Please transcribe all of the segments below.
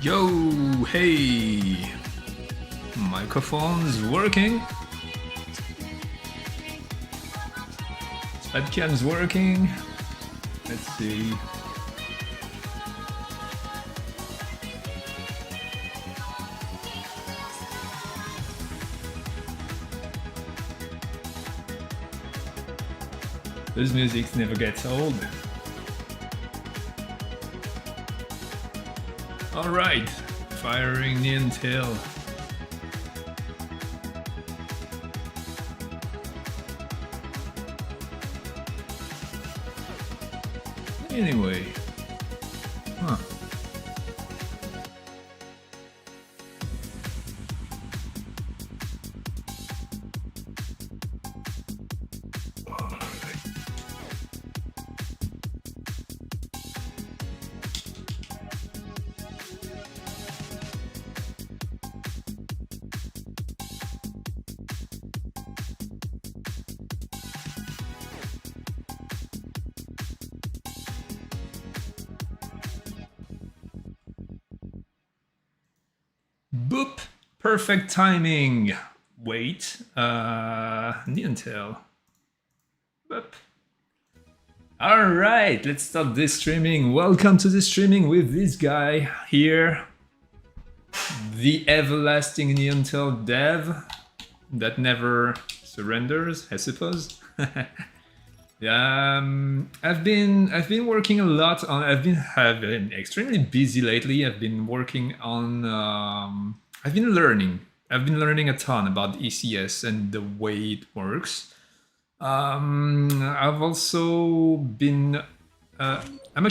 Yo, hey! Microphone's working. Webcam's working. Let's see. This music never gets old. Alright, firing the intel. Anyway. Huh. Boop! Perfect timing! Wait, the intel. Boop. Alright, let's start this streaming. Welcome to the streaming with this guy here. The everlasting Neontel dev that never surrenders, I suppose. I've been working a lot on. I've been extremely busy lately. I've been working on. I've been learning. I've been learning a ton about ECS and the way it works. I've also been. I'm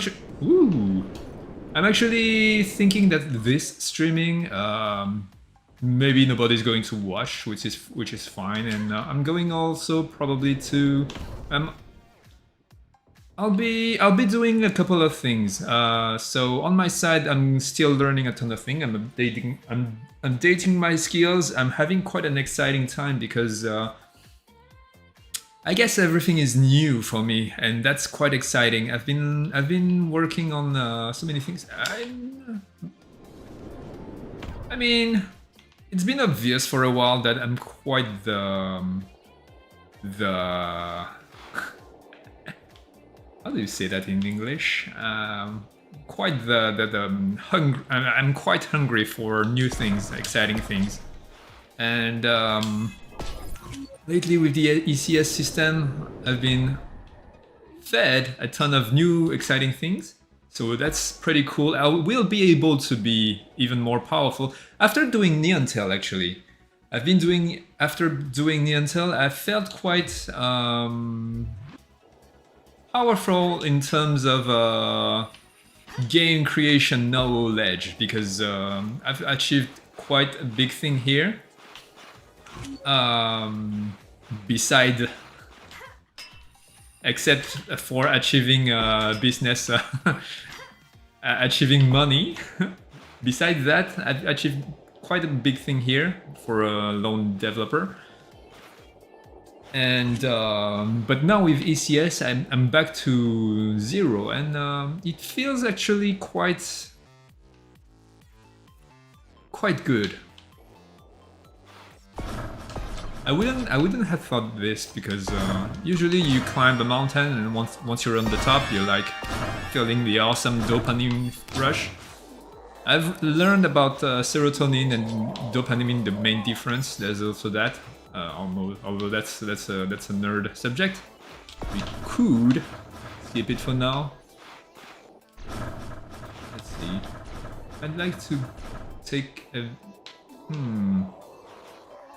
actually thinking that this streaming. Maybe nobody's going to watch, which is fine, and I'm going also probably to. I'll be doing a couple of things. So on my side, I'm still learning a ton of things. I'm updating my skills. I'm having quite an exciting time because I guess everything is new for me, and that's quite exciting. I've been working on so many things. I mean, it's been obvious for a while that I'm quite the how do you say that in English? Quite I'm quite hungry for new things, exciting things, and lately with the ECS system, I've been fed a ton of new exciting things. So that's pretty cool. I will be able to be even more powerful after doing Neontel. Actually, after doing Neontel, I felt quite. Powerful in terms of game creation knowledge because I've achieved quite a big thing here. Beside, except for achieving business, achieving money. Besides that, I've achieved quite a big thing here for a lone developer. And but now with ECS, I'm back to zero, and it feels actually quite good. I wouldn't have thought this because usually you climb a mountain and once you're on the top, you're like feeling the awesome dopamine rush. I've learned about serotonin and dopamine, the main difference. There's also that. Although that's a nerd subject, we could skip it for now. Let's see. I'd like to take a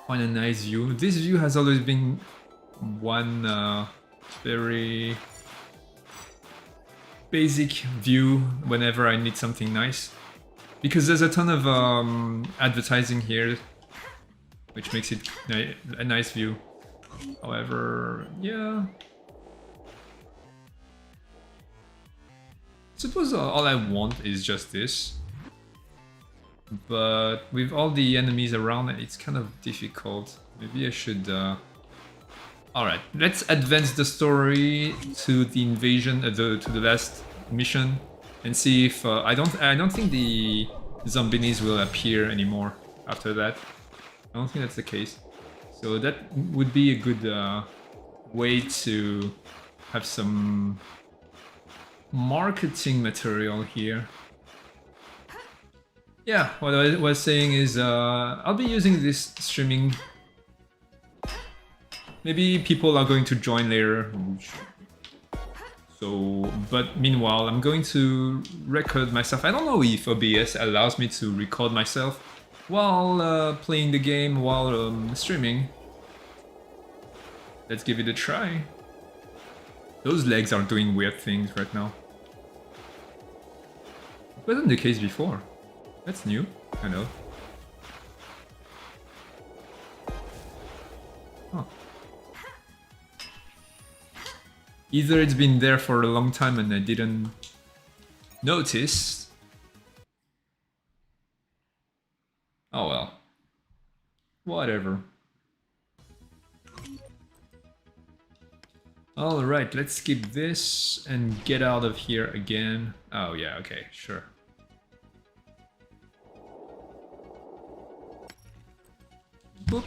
find a nice view. This view has always been one very basic view whenever I need something nice, because there's a ton of advertising here, which makes it a nice view. However, yeah. Suppose all I want is just this. But with all the enemies around, it's kind of difficult. Maybe I should... Alright, let's advance the story to the invasion, to the last mission, and see if... I don't think the zombies will appear anymore after that. I don't think that's the case. So that would be a good way to have some marketing material here. Yeah, what I was saying is I'll be using this streaming. Maybe people are going to join later. So, but meanwhile, I'm going to record myself. I don't know if OBS allows me to record myself while playing the game, while streaming. Let's give it a try. Those legs are doing weird things right now. It wasn't the case before. That's new, I know. Huh. Either it's been there for a long time and I didn't notice. Oh well. Whatever. Alright, let's skip this and get out of here again. Oh yeah, okay, sure. Boop.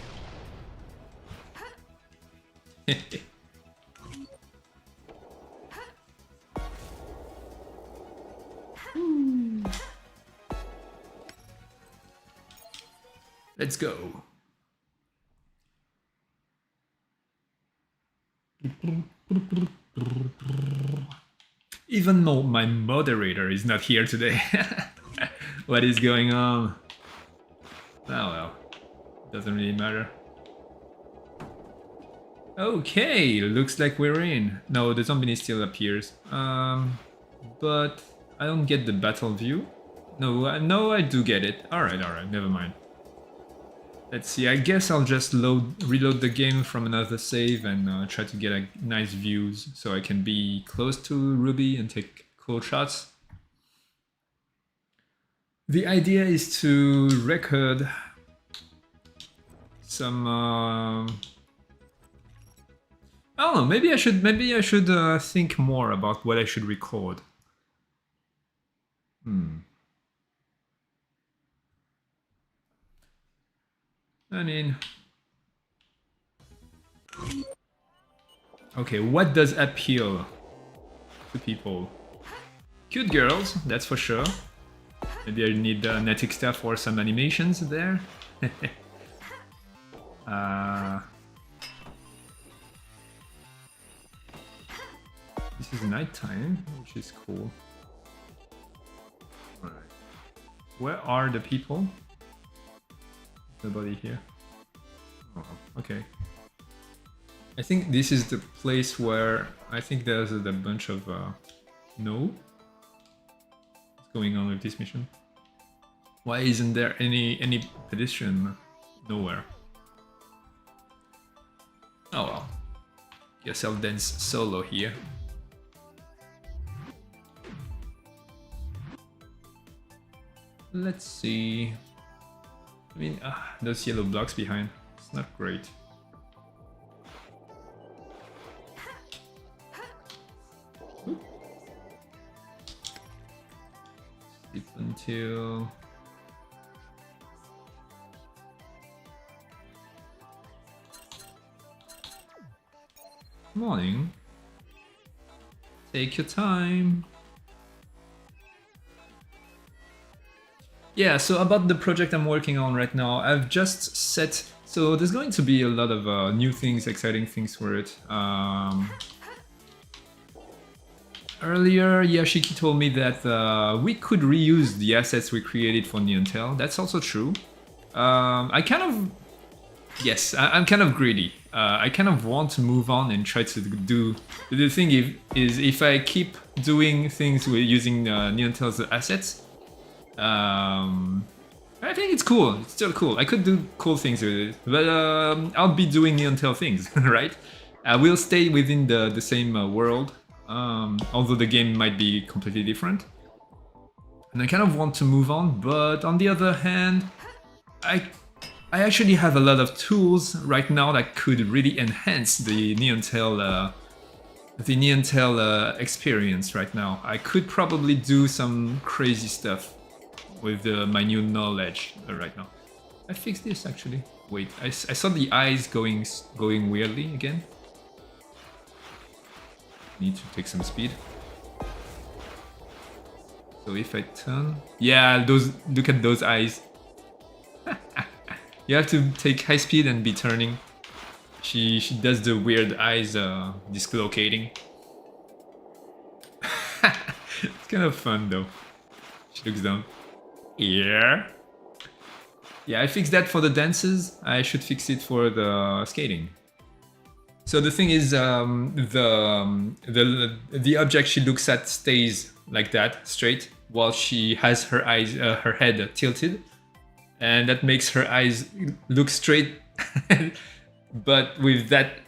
Let's go. Even though my moderator is not here today. What is going on? Oh well. Doesn't really matter. Okay, looks like we're in. No, the zombie still appears. But I don't get the battle view. No, I do get it. Alright, never mind. Let's see, I guess I'll just reload the game from another save and try to get nice views so I can be close to Ruby and take cool shots. The idea is to record some I don't know, maybe I should think more about what I should record. I mean, okay, what does appeal to people? Cute girls, that's for sure. Maybe I need Netic stuff or some animations there. This is nighttime, which is cool. Alright. Where are the people? Nobody here. Oh, okay. I think this is the place where I think there's a bunch of no. What's going on with this mission? Why isn't there any pedestrian nowhere? Oh well. Guess I'll dance solo here. Let's see. I mean, those yellow blocks behind. It's not great. Oop. Sleep until... morning. Take your time. Yeah, so about the project I'm working on right now, I've just set... So there's going to be a lot of new things, exciting things for it. Earlier, Yashiki told me that we could reuse the assets we created for Neon Tail. That's also true. I kind of... Yes, I'm kind of greedy. I kind of want to move on and try to do... The thing is, if I keep doing things with using Neon Tail's assets, I think it's cool. It's still cool. I could do cool things with it, but I'll be doing Neon Tail things, right? We'll stay within the same world, although the game might be completely different. And I kind of want to move on, but on the other hand, I actually have a lot of tools right now that could really enhance the Neon Tail experience right now. I could probably do some crazy stuff with my new knowledge right now. I fixed this actually. Wait, I saw the eyes going weirdly again. Need to take some speed. So if I turn, yeah, look at those eyes. You have to take high speed and be turning. She does the weird eyes dislocating. It's kind of fun though. She looks dumb. Yeah. Yeah, I fixed that for the dances. I should fix it for the skating. So the thing is, the object she looks at stays like that, straight, while she has her eyes, her head tilted, and that makes her eyes look straight. But with that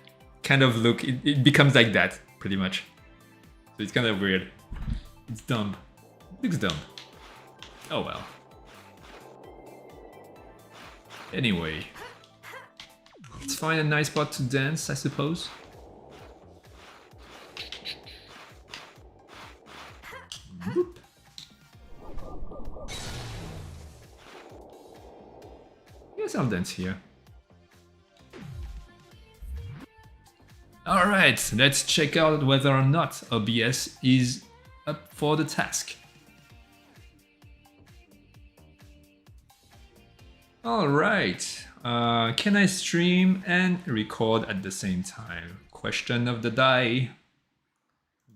kind of look, it becomes like that, pretty much. So it's kind of weird. It's dumb. It looks dumb. Oh well. Anyway. Let's find a nice spot to dance, I suppose. Whoop. Yes, I'll dance here. Alright, let's check out whether or not OBS is up for the task. Alright, can I stream and record at the same time? Question of the day.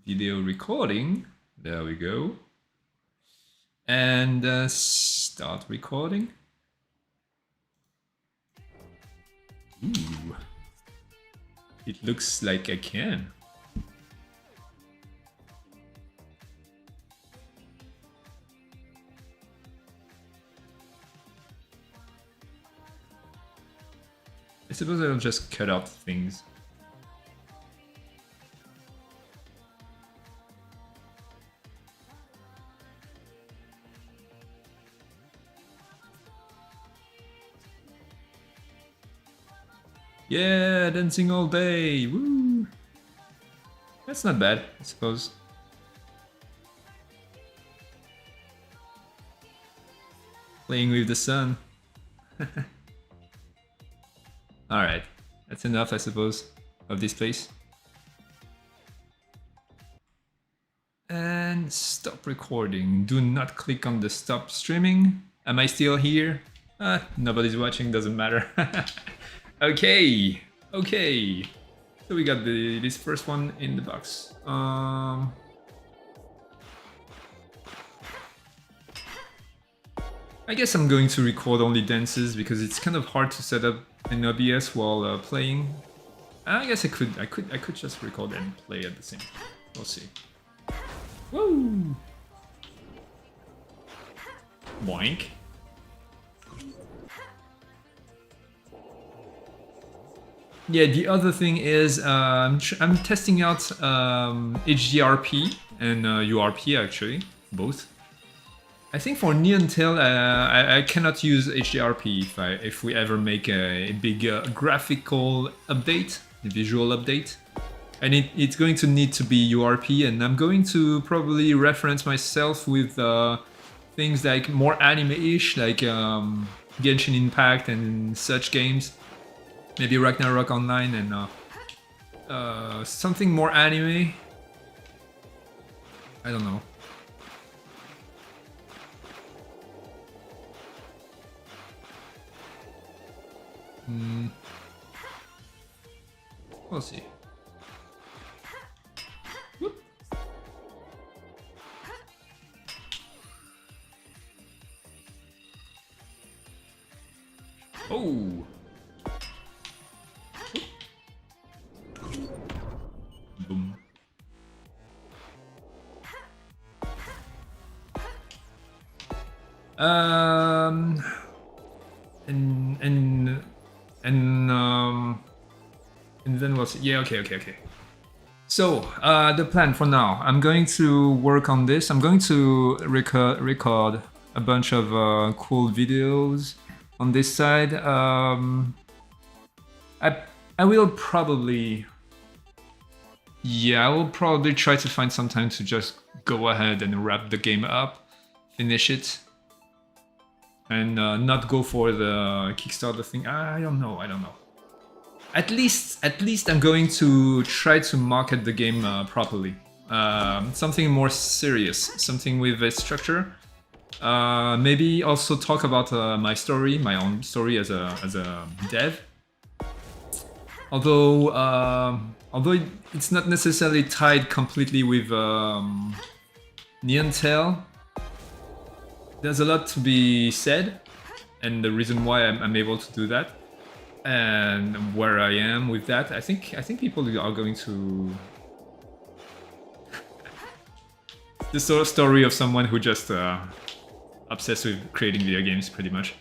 Video recording, there we go. And start recording. Ooh. It looks like I can. I suppose I'll just cut out things. Yeah, dancing all day, woo! That's not bad, I suppose. Playing with the sun. Alright, that's enough, I suppose, of this place. And stop recording. Do not click on the stop streaming. Am I still here? Nobody's watching, doesn't matter. Okay, okay. So we got this first one in the box. I guess I'm going to record only dances because it's kind of hard to set up an OBS while playing. I guess I could just record and play at the same time. We'll see. Woo! Boink. Yeah, the other thing is I'm testing out HDRP and URP actually, both. I think for Neon Tail I cannot use HDRP if we ever make a big graphical update, a visual update. And it's going to need to be URP, and I'm going to probably reference myself with things like more anime-ish, like Genshin Impact and such games. Maybe Ragnarok Online and something more anime. I don't know. We'll see. Whoop. Oh. Boom. And then we'll see. Yeah, okay. So, the plan for now, I'm going to work on this. I'm going to record a bunch of cool videos on this side. I will probably... Yeah, I will probably try to find some time to just go ahead and wrap the game up, finish it. and not go for the Kickstarter thing. I don't know. At least I'm going to try to market the game properly. Something more serious, something with a structure. Maybe also talk about my story, my own story as a dev. Although it's not necessarily tied completely with Neon Tail, there's a lot to be said, and the reason why I'm able to do that, and where I am with that, I think people are going to. The sort of story of someone who just obsessed with creating video games, pretty much.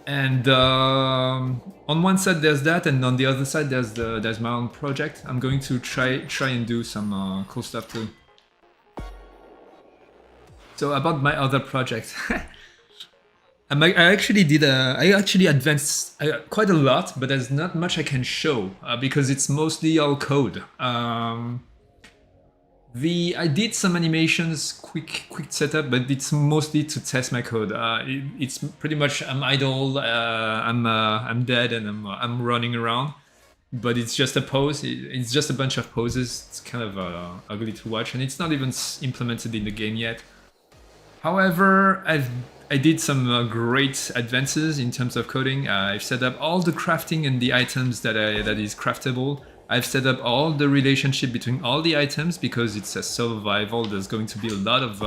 And on one side there's that, and on the other side there's my own project. I'm going to try and do some cool stuff too. So about my other project, I actually advanced quite a lot, but there's not much I can show because it's mostly all code. I did some animations, quick setup, but it's mostly to test my code. It's pretty much I'm idle, I'm dead, and I'm running around. But it's just a pose. It's just a bunch of poses. It's kind of ugly to watch, and it's not even implemented in the game yet. However, I did some great advances in terms of coding. I've set up all the crafting and the items that is craftable. I've set up all the relationship between all the items because it's a survival. There's going to be a lot of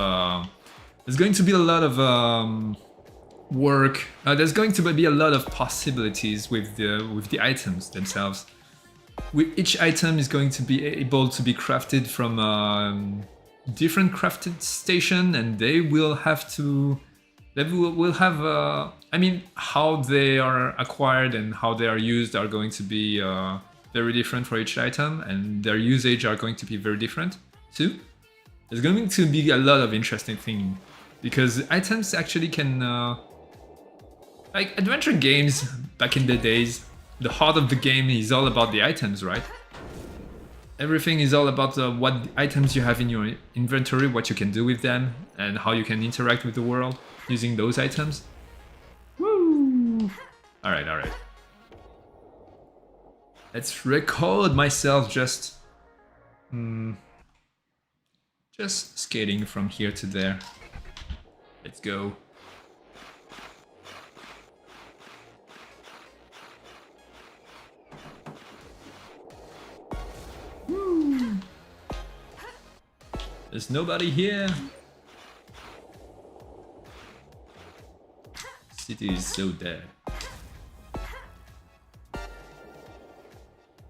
work. There's going to be a lot of possibilities with the items themselves. Each item is going to be able to be crafted from different crafted station, and they will have. I mean, how they are acquired and how they are used are going to be very different for each item, and their usage are going to be very different too. There's going to be a lot of interesting things because items actually can, like adventure games back in the days, the heart of the game is all about the items, right? Everything is all about what items you have in your inventory, what you can do with them, and how you can interact with the world using those items. Woo! Alright. Let's record myself just skating from here to there. Let's go. Woo. There's nobody here. City is so dead.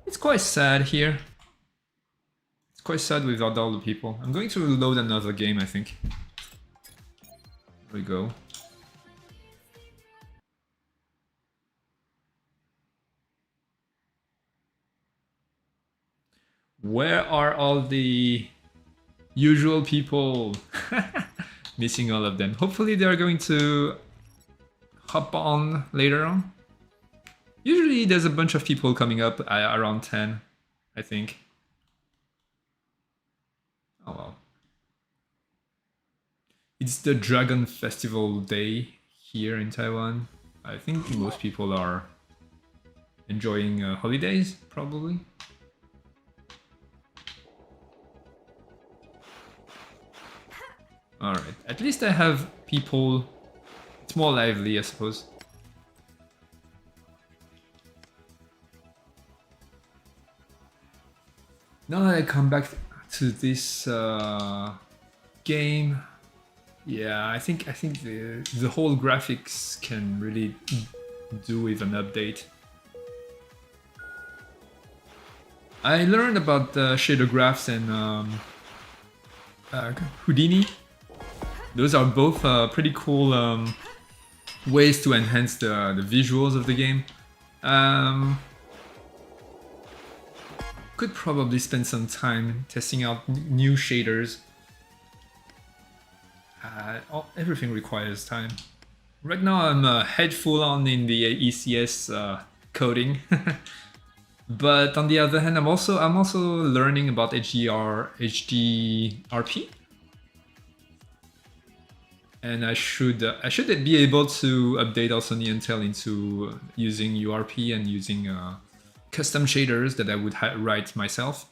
It's quite sad here. It's quite sad without all the people. I'm going to load another game, I think. Here we go. Where are all the usual people? Missing all of them. Hopefully they are going to hop on later on. Usually there's a bunch of people coming up around 10, I think. Oh well. It's the Dragon Festival Day here in Taiwan. I think most people are enjoying holidays, probably. Alright, at least I have people. It's more lively, I suppose. Now that I come back to this game, yeah, I think the whole graphics can really do with an update. I learned about shader graphs and Houdini. Those are both pretty cool ways to enhance the visuals of the game. Could probably spend some time testing out new shaders. Everything requires time. Right now I'm head full on in the ECS coding, but on the other hand, I'm also learning about HDRP. And I should be able to update also Niantel into using URP and using custom shaders that I would write myself.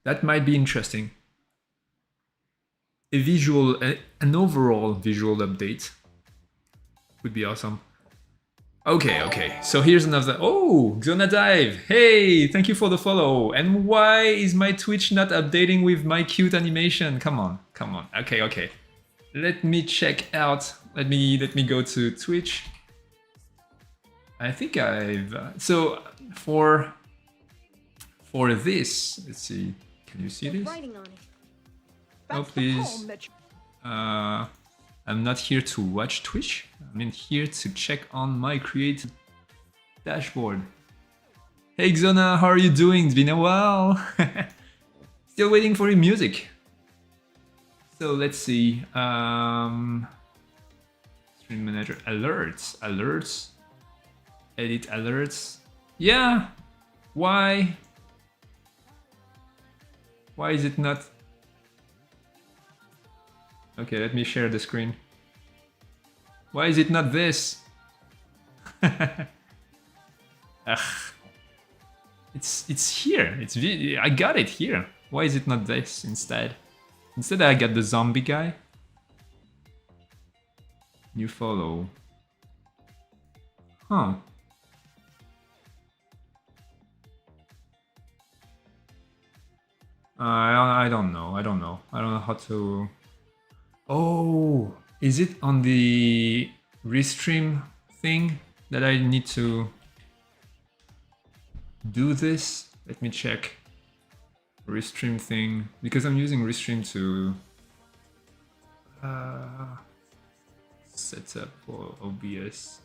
That might be interesting. An overall visual update would be awesome. Okay. So here's another. Oh, Xona Dive. Hey, thank you for the follow. And why is my Twitch not updating with my cute animation? Come on. Okay. Let me check out. Let me go to Twitch. I think I've so for this. Let's see. Can you see this? Oh please. I'm not here to watch Twitch. I'm here to check on my creative dashboard. Hey Xona, how are you doing? It's been a while. Still waiting for your music. So let's see. Stream manager alerts. Edit alerts. Yeah. Why? Why is it not? Okay, let me share the screen. Why is it not this? Ugh. It's here. I got it here. Why is it not this instead? Instead I got the zombie guy. New follow. Huh. I don't know. I don't know how to. Oh, is it on the restream thing that I need to do this? Let me check. Restream thing, because I'm using Restream to set up for OBS.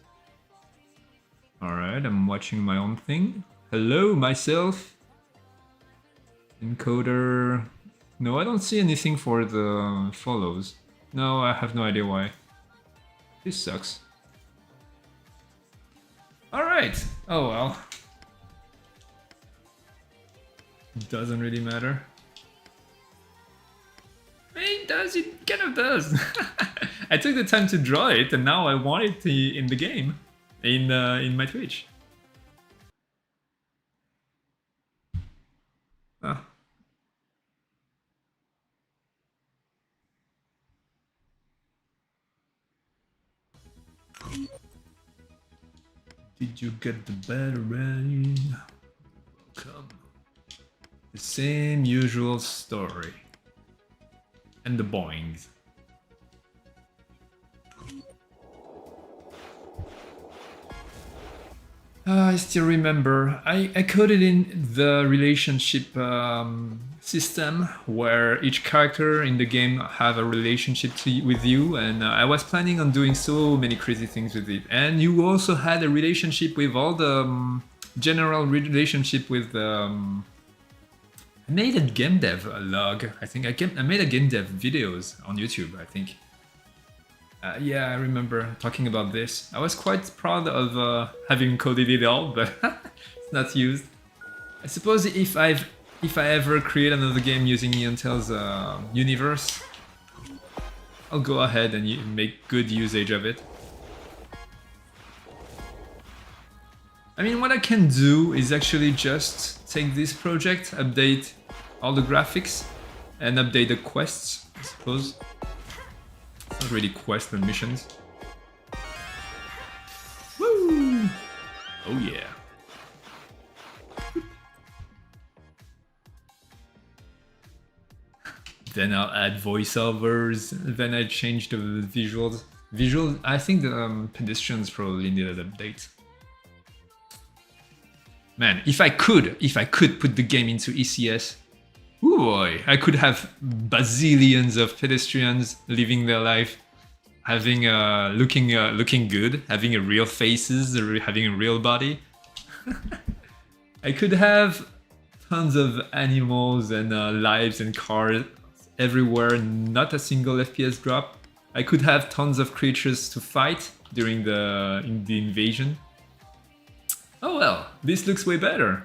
Alright, I'm watching my own thing. Hello, myself. Encoder. No, I don't see anything for the follows. No, I have no idea why. This sucks. Alright. Oh well. Doesn't really matter. It does, it kind of does. I took the time to draw it and now I want it in the game. In my Twitch. Ah. Did you get the battery? Welcome. The same usual story. And the boings. I still remember. I coded in the relationship system where each character in the game have a relationship with you, and I was planning on doing so many crazy things with it. And you also had a relationship with all the general relationship with. I made a game dev log. I think I made a game dev videos on YouTube. I think. Yeah, I remember talking about this. I was quite proud of having coded it all, but it's not used. I suppose if I ever create another game using Niantel's universe, I'll go ahead and make good usage of it. I mean, what I can do is actually just take this project, update all the graphics, and update the quests, I suppose. Not really quests, but missions. Woo! Oh yeah. Then I'll add voiceovers. Then I change the visuals. I think the pedestrians probably need an update. Man, if I could put the game into ECS, ooh boy, I could have bazillions of pedestrians living their life, having looking good, having a real faces, having a real body. I could have tons of animals and lives and cars everywhere, not a single FPS drop. I could have tons of creatures to fight during the invasion. Oh well, this looks way better.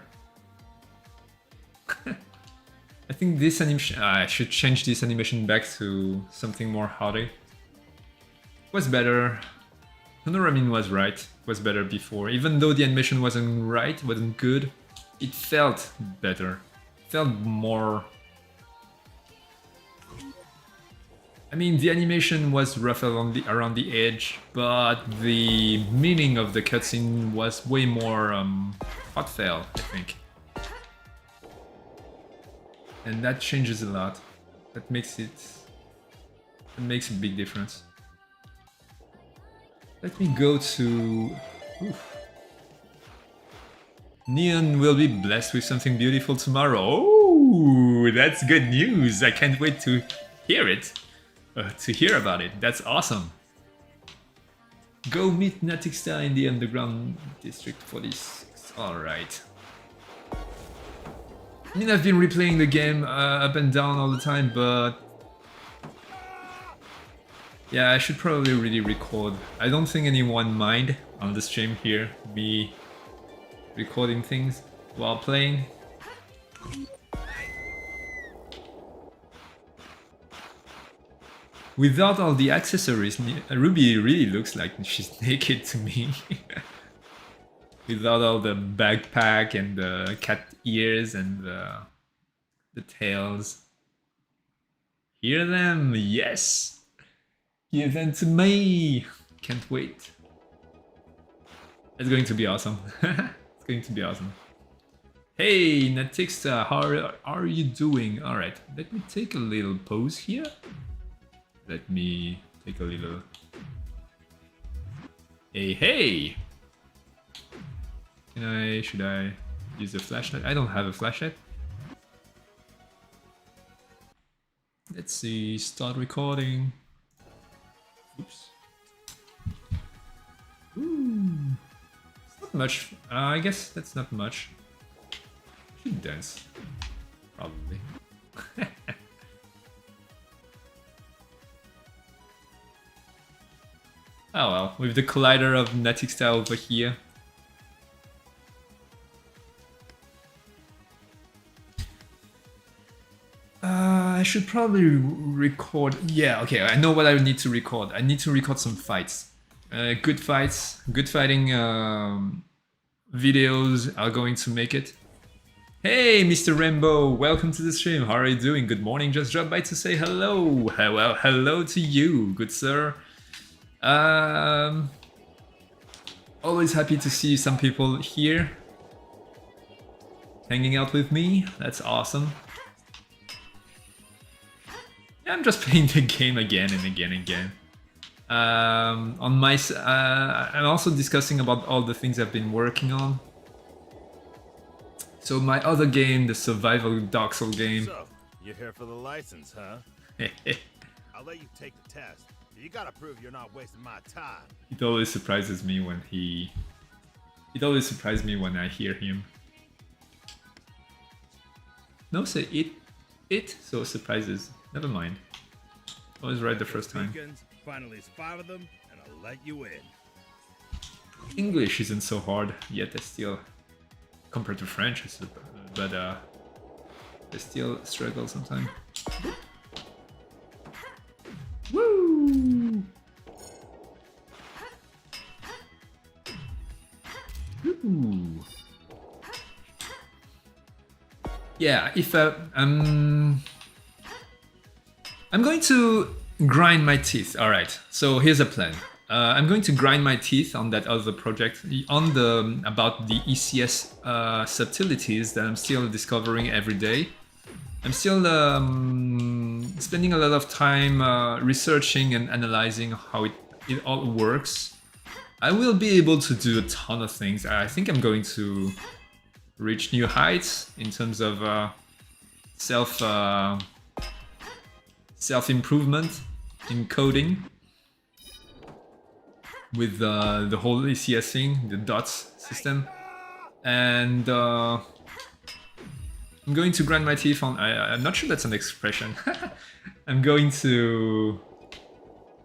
I think this animation... I should change this animation back to something more hardy. Was better. Honoramin was right. Was better before. Even though the animation wasn't right, wasn't good, it felt better. Felt more. I mean, the animation was rough around the edge, but the meaning of the cutscene was way more heartfelt, I think. And that changes a lot. That makes a big difference. Let me go to... Oof. Neon will be blessed with something beautiful tomorrow. Oh, that's good news. I can't wait to hear it. To hear about it. That's awesome. Go meet Natixta in the underground district 46. Alright. I mean, I've been replaying the game up and down all the time, but... yeah, I should probably really record. I don't think anyone mind on the stream here, me recording things while playing. Without all the accessories, Ruby really looks like she's naked to me. Without all the backpack and the cat ears and the tails. Hear them, yes! Give them to me! Can't wait. It's going to be awesome. It's going to be awesome. Hey, Natixta, how are you doing? Alright, let me take a little pause here. Let me take a little... Hey! Should I use a flashlight? I don't have a flashlight. Let's see, start recording. Oops. Ooh. It's not much. I guess that's not much. I should dance. Probably. Oh well, with the collider of Natixta over here. I should probably record... yeah, okay, I know what I need to record. I need to record some fights. Good fights, good fighting videos are going to make it. Hey, Mr. Rainbow, welcome to the stream. How are you doing? Good morning, just dropped by to say hello. Well, hello to you, good sir. Always happy to see some people here hanging out with me. That's awesome. Yeah, I'm just playing the game again and again and again. On my, I'm also discussing about all the things I've been working on. So my other game, the survival Dark Souls game. So, you're here for the license, huh? I'll let you take the test. You gotta prove you're not wasting my time. It always surprises me when he... it always surprises me when I hear him. No, say it so surprises. Never mind. I was right the first time. Finally spotted them, and I'll let you in. English isn't so hard, yet I still... compared to French, but I still struggle sometimes. Woo! Ooh. Yeah, if I'm going to grind my teeth. All right, so here's a plan. I'm going to grind my teeth on that other project, on the about the ECS subtleties that I'm still discovering every day. I'm still spending a lot of time researching and analyzing how it all works. I will be able to do a ton of things. I think I'm going to reach new heights in terms of self-improvement in coding with the whole ECS thing, the dots system, and I'm going to grind my teeth on... I'm not sure that's an expression. I'm going to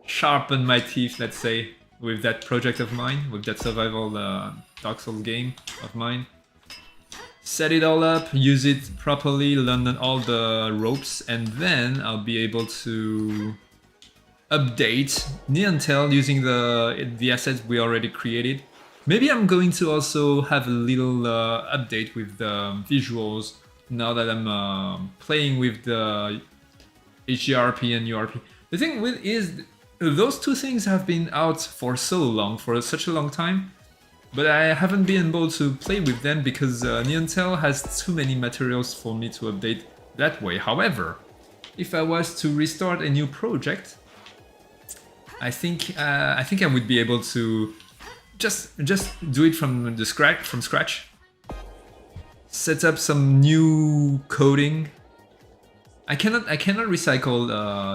sharpen my teeth, let's say, with that project of mine, with that survival Dark Souls game of mine. Set it all up, use it properly, learn all the ropes, and then I'll be able to update Neontel using the assets we already created. Maybe I'm going to also have a little update with the visuals now that I'm playing with the HDRP and URP. The thing with is those two things have been out for so long, for such a long time, but I haven't been able to play with them because Neontel has too many materials for me to update that way. However, if I was to restart a new project, I think I would be able to just do it from scratch. Set up some new coding. I cannot recycle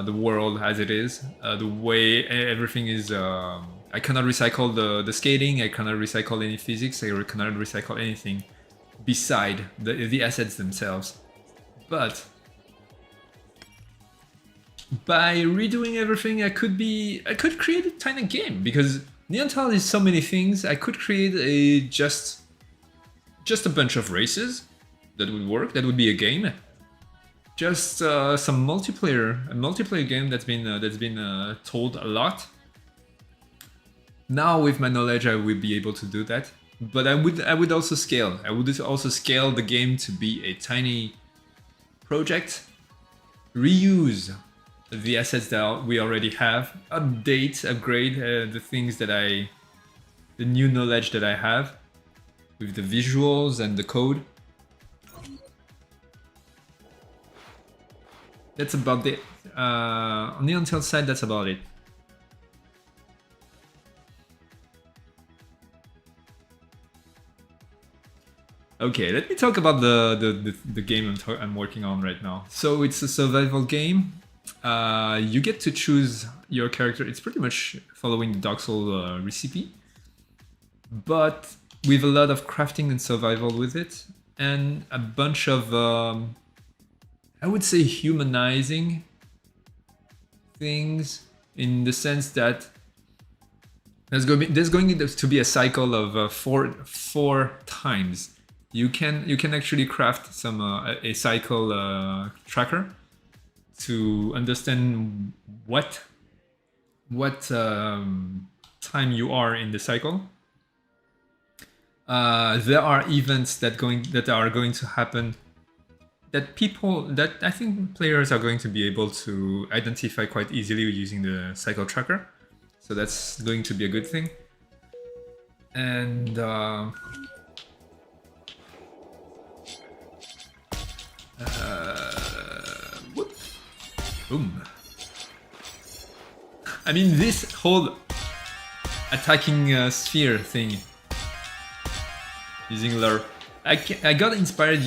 the world as it is. The way everything is. I cannot recycle the skating. I cannot recycle any physics. I cannot recycle anything beside the assets themselves. But by redoing everything, I could create a tiny game, because Neontel is so many things. I could create just a bunch of races that would work. That would be a game. Just some multiplayer, a multiplayer game that's been told a lot. Now with my knowledge, I will be able to do that. But I would also scale. I would also scale the game to be a tiny project. Reuse the assets that we already have. Upgrade the things that the new knowledge that I have with the visuals and the code. That's about it. On the Neontel side, that's about it. Okay, let me talk about the game I'm working on right now. So it's a survival game. You get to choose your character. It's pretty much following the Dark Souls recipe, but with a lot of crafting and survival with it, and a bunch of I would say humanizing things, in the sense that there's going to be a cycle of four times. You can actually craft some a cycle tracker to understand what time you are in the cycle. There are events that are going to happen that I think players are going to be able to identify quite easily using the cycle tracker. So that's going to be a good thing. And whoop. Boom. I mean, this whole attacking sphere thing using lure. I got inspired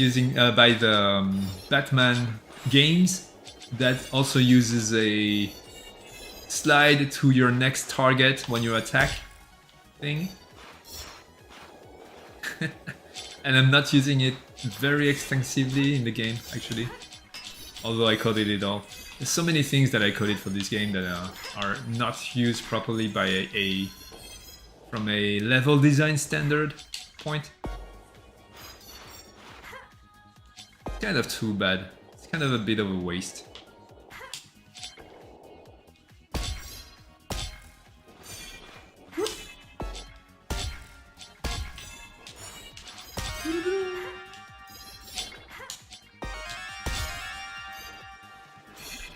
by the Batman games that also uses a slide to your next target when you attack thing. And I'm not using it very extensively in the game, actually. Although I coded it all. There's so many things that I coded for this game that are not used properly by from a level design standard point. It's kind of too bad. It's kind of a bit of a waste.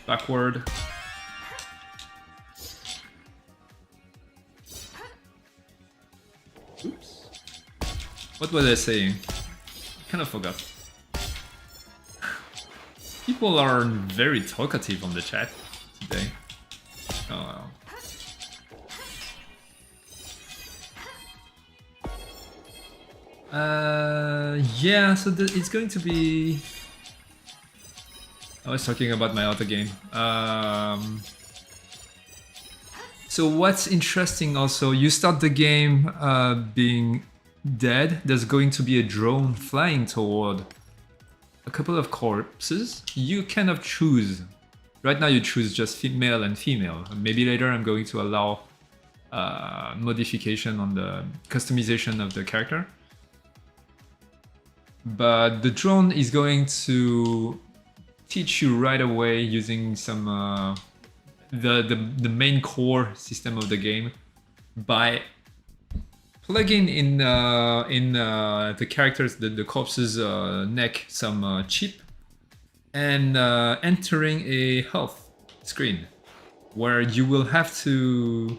Backward. Oops. What was I saying? I kind of forgot. People are very talkative on the chat today. Oh well. Yeah, so it's going to be... I was talking about my other game. So what's interesting also, you start the game being dead. There's going to be a drone flying toward a couple of corpses. You cannot choose. Right now you choose just male and female. Maybe later I'm going to allow modification on the customization of the character. But the drone is going to teach you right away using some the main core system of the game by plugging in the characters, the corpse's neck, some chip, and entering a health screen where you will have to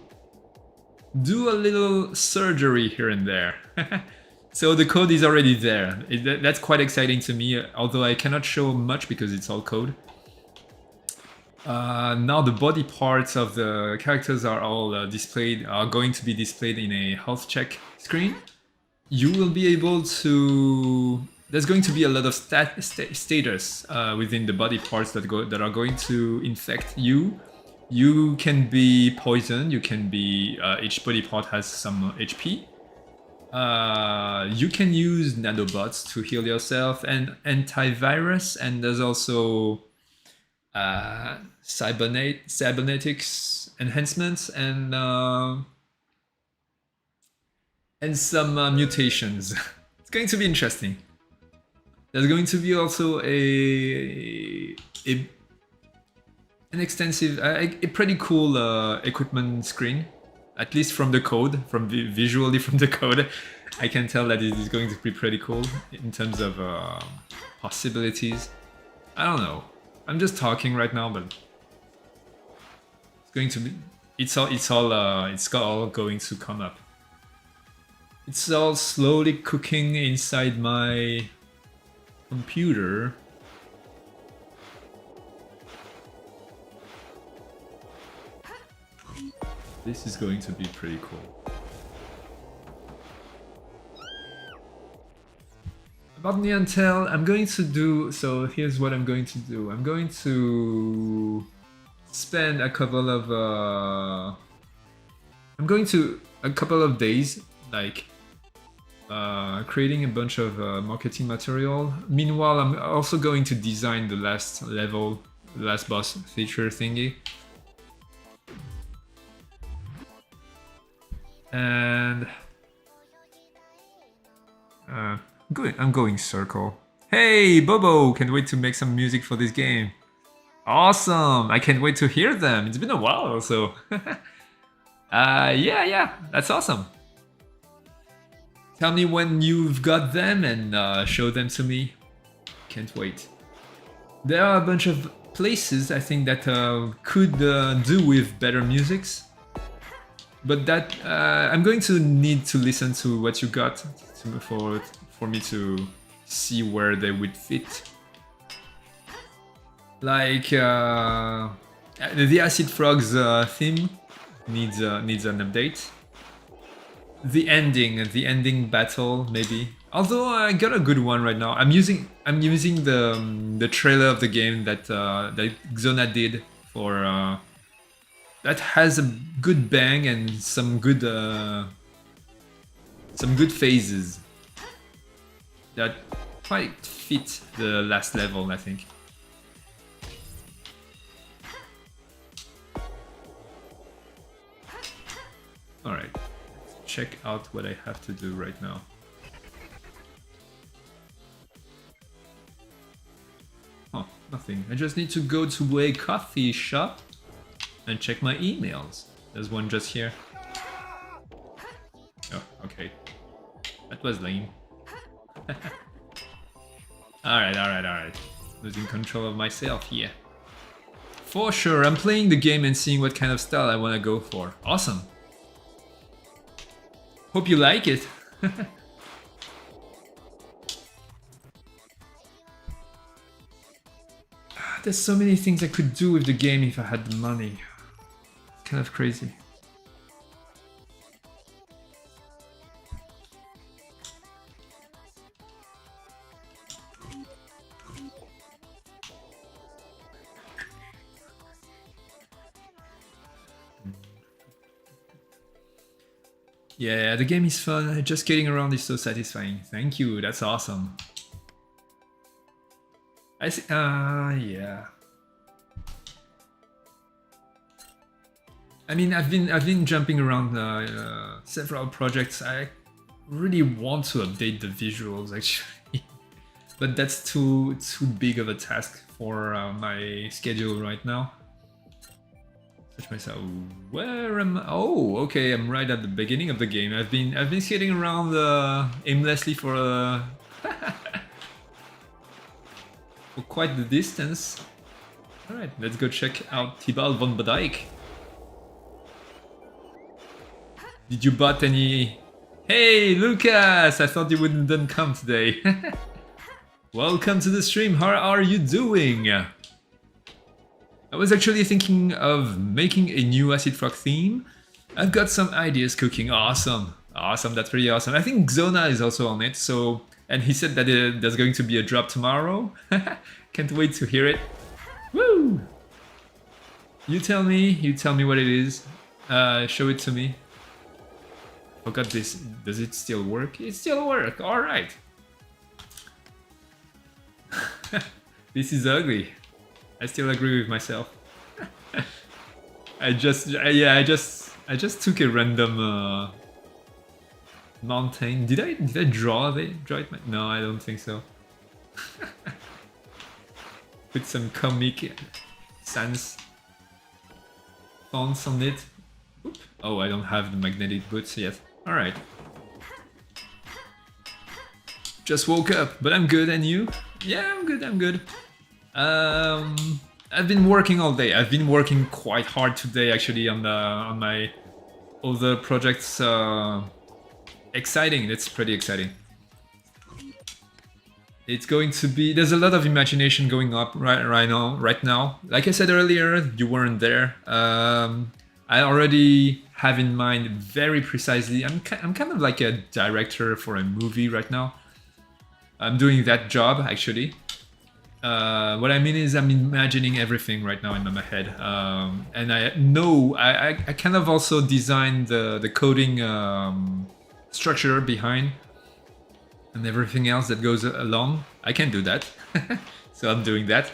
do a little surgery here and there. So the code is already there. That's quite exciting to me, although I cannot show much because it's all code. Now the body parts of the characters are all displayed, are going to be displayed in a health check screen. You will be able to... There's going to be a lot of status within the body parts that are going to infect you. You can be poisoned, you can be... each body part has some HP. You can use nanobots to heal yourself and antivirus, and there's also cybernetics enhancements and some mutations. It's going to be interesting. There's going to be also an extensive, a pretty cool equipment screen. At least from the code, visually from the code, I can tell that it is going to be pretty cool in terms of possibilities. I don't know. I'm just talking right now, but it's going to be. It's all going to come up. It's all slowly cooking inside my computer. This is going to be pretty cool. About Neantel, I'm going to do... So here's what I'm going to do. I'm going to spend a couple of... a couple of days, like, creating a bunch of marketing material. Meanwhile, I'm also going to design the last level, the last boss feature thingy. And I'm going circle. Hey Bobo, can't wait to make some music for this game. Awesome, I can't wait to hear them. It's been a while also. Yeah, that's awesome. Tell me when you've got them and show them to me. Can't wait. There are a bunch of places I think that could do with better musics. But that I'm going to need to listen to what you got for me to see where they would fit. Like the Acid Frogs theme needs an update. The ending battle maybe. Although I got a good one right now. I'm using the trailer of the game that Xona did for. That has a good bang and some good phases that quite fit the last level, I think. All right, let's check out what I have to do right now. Oh, nothing. I just need to go to a coffee shop and check my emails. There's one just here. Oh, okay. That was lame. Alright. Losing control of myself here. For sure, I'm playing the game and seeing what kind of style I want to go for. Awesome. Hope you like it. There's so many things I could do with the game if I had the money. Kind of crazy. Yeah, the game is fun. Just getting around is so satisfying. Thank you. That's awesome. I see. Yeah. I mean, I've been jumping around several projects. I really want to update the visuals actually, but that's too big of a task for my schedule right now. Touch myself. Where am I? Oh, okay. I'm right at the beginning of the game. I've been skating around aimlessly for for quite the distance. All right, let's go check out Tibal von Badijk. Did you bought any? Hey, Lucas! I thought you wouldn't come today. Welcome to the stream. How are you doing? I was actually thinking of making a new Acid Frog theme. I've got some ideas cooking. Awesome. Awesome, that's pretty awesome. I think Xona is also on it, so... And he said that there's going to be a drop tomorrow. Can't wait to hear it. Woo! You tell me what it is. Show it to me. Forgot this. Does it still work? It still works. Alright. This is ugly. I still agree with myself. I just took a random mountain. Did I draw it? No, I don't think so. Put some comic sans fonts on it. Oop. Oh, I don't have the magnetic boots yet. All right. Just woke up, but I'm good. And you? Yeah, I'm good. I'm good. I've been working all day. I've been working quite hard today, actually, on my other projects. Exciting. It's pretty exciting. It's going to be. There's a lot of imagination going up right now. Like I said earlier, you weren't there. I already have in mind very precisely. I'm kind of like a director for a movie right now. I'm doing that job actually. What I mean is I'm imagining everything right now in my head, and I know I kind of also designed the coding structure behind and everything else that goes along. I can do that, so I'm doing that.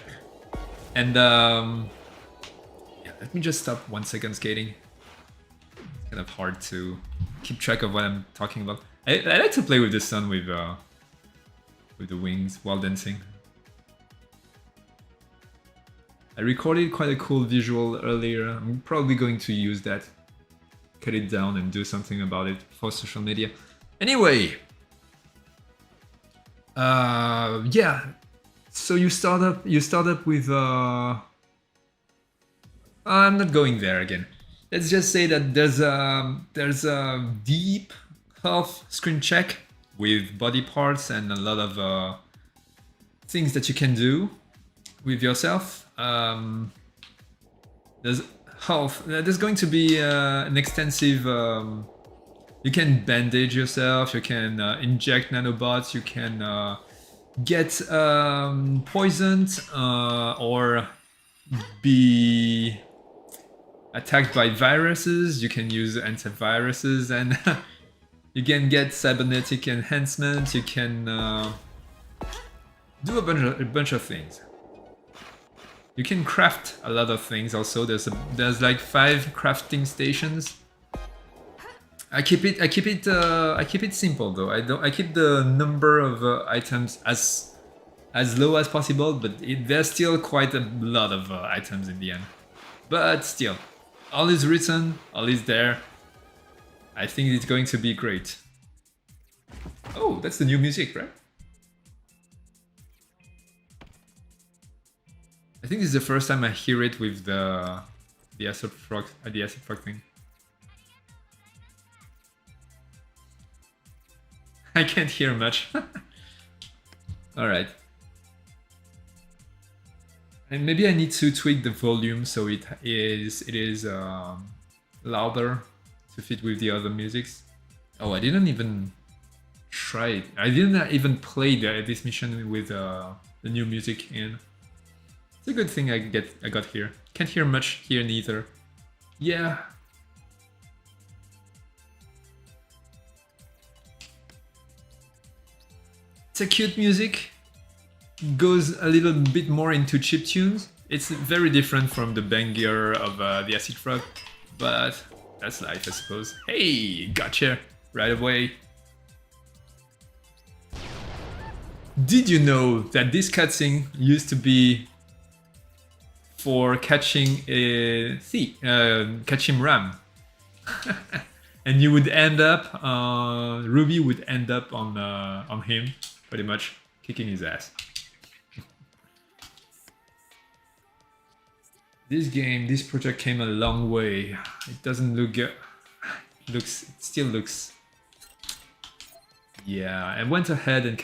And yeah, let me just stop 1 second skating. It's kind of hard to keep track of what I'm talking about. I like to play with the sun with the wings while dancing. I recorded quite a cool visual earlier. I'm probably going to use that, cut it down and do something about it for social media. Anyway, yeah. So you start up with. I'm not going there again. Let's just say that there's a deep health screen check with body parts and a lot of things that you can do with yourself. There's health. There's going to be an extensive. You can bandage yourself. You can inject nanobots. You can get poisoned or be attacked by viruses. You can use antiviruses, and you can get cybernetic enhancement. You can do a bunch of things. You can craft a lot of things. Also, there's like 5 crafting stations. I keep it simple though. I keep the number of items as low as possible, but there's still quite a lot of items in the end. But still, all is written, all is there. I think it's going to be great. Oh, that's the new music, right? I think this is the first time I hear it with the Acid Frog thing. I can't hear much. Alright. And maybe I need to tweak the volume so it is louder to fit with the other musics. Oh, I didn't even try it. I didn't even play this mission with the new music in. It's a good thing I got here. Can't hear much here neither. Yeah. It's a cute music. Goes a little bit more into chiptunes. It's very different from the banger of the Acid Frog, but that's life, I suppose. Hey, gotcha right away. Did you know that this cutscene used to be for catching a thief, catching Ram. And you would end up, Ruby would end up on him, pretty much kicking his ass. This project came a long way. It doesn't look good. It still looks. Yeah, I went ahead and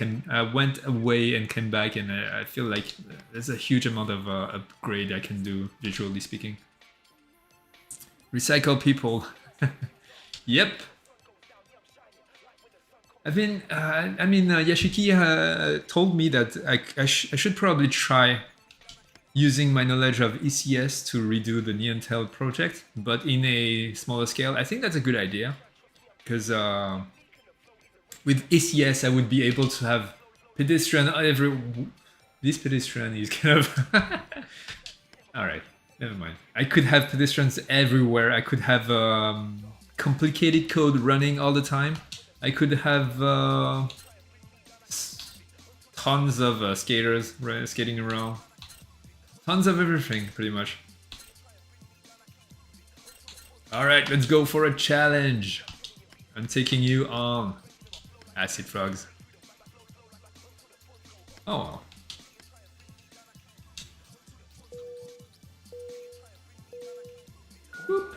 went away and came back, and I feel like there's a huge amount of upgrade I can do, visually speaking. Recycle people. Yep. Yashiki told me that I should probably try using my knowledge of ECS to redo the Neantel project, but in a smaller scale. I think that's a good idea, because with ECS I would be able to have pedestrian This pedestrian is kind of... Alright, never mind. I could have pedestrians everywhere. I could have complicated code running all the time. I could have tons of skaters skating around. Tons of everything, pretty much. Alright, let's go for a challenge. I'm taking you on Acid Frogs. Oh well. Whoop.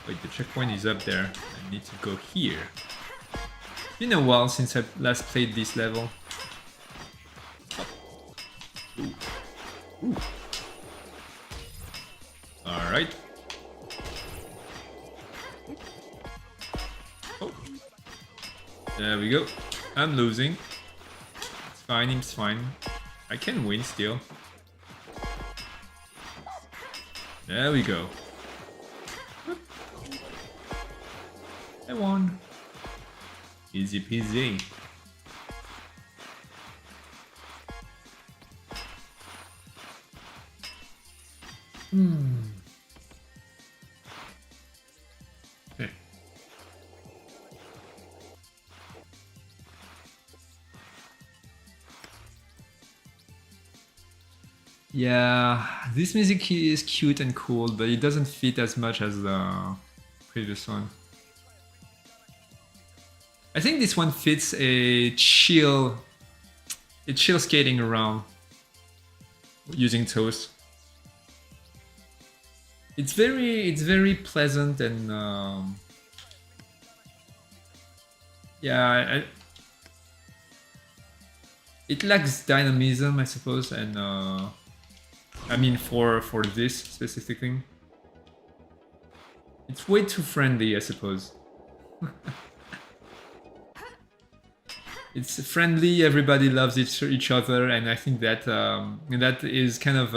Wait, the checkpoint is up there. I need to go here. It's been a while since I last played this level. Ooh. Ooh. Alright. Oh. There we go. I'm losing. It's fine, it's fine. I can win still. There we go. I won. Easy peasy. Okay. Yeah, this music is cute and cool, but it doesn't fit as much as the previous one. I think this one fits a chill skating around using Toast. It's very pleasant and yeah, it lacks dynamism, I suppose, and I mean for this specific thing, it's way too friendly, I suppose. It's friendly, everybody loves each other, and I think that that is kind of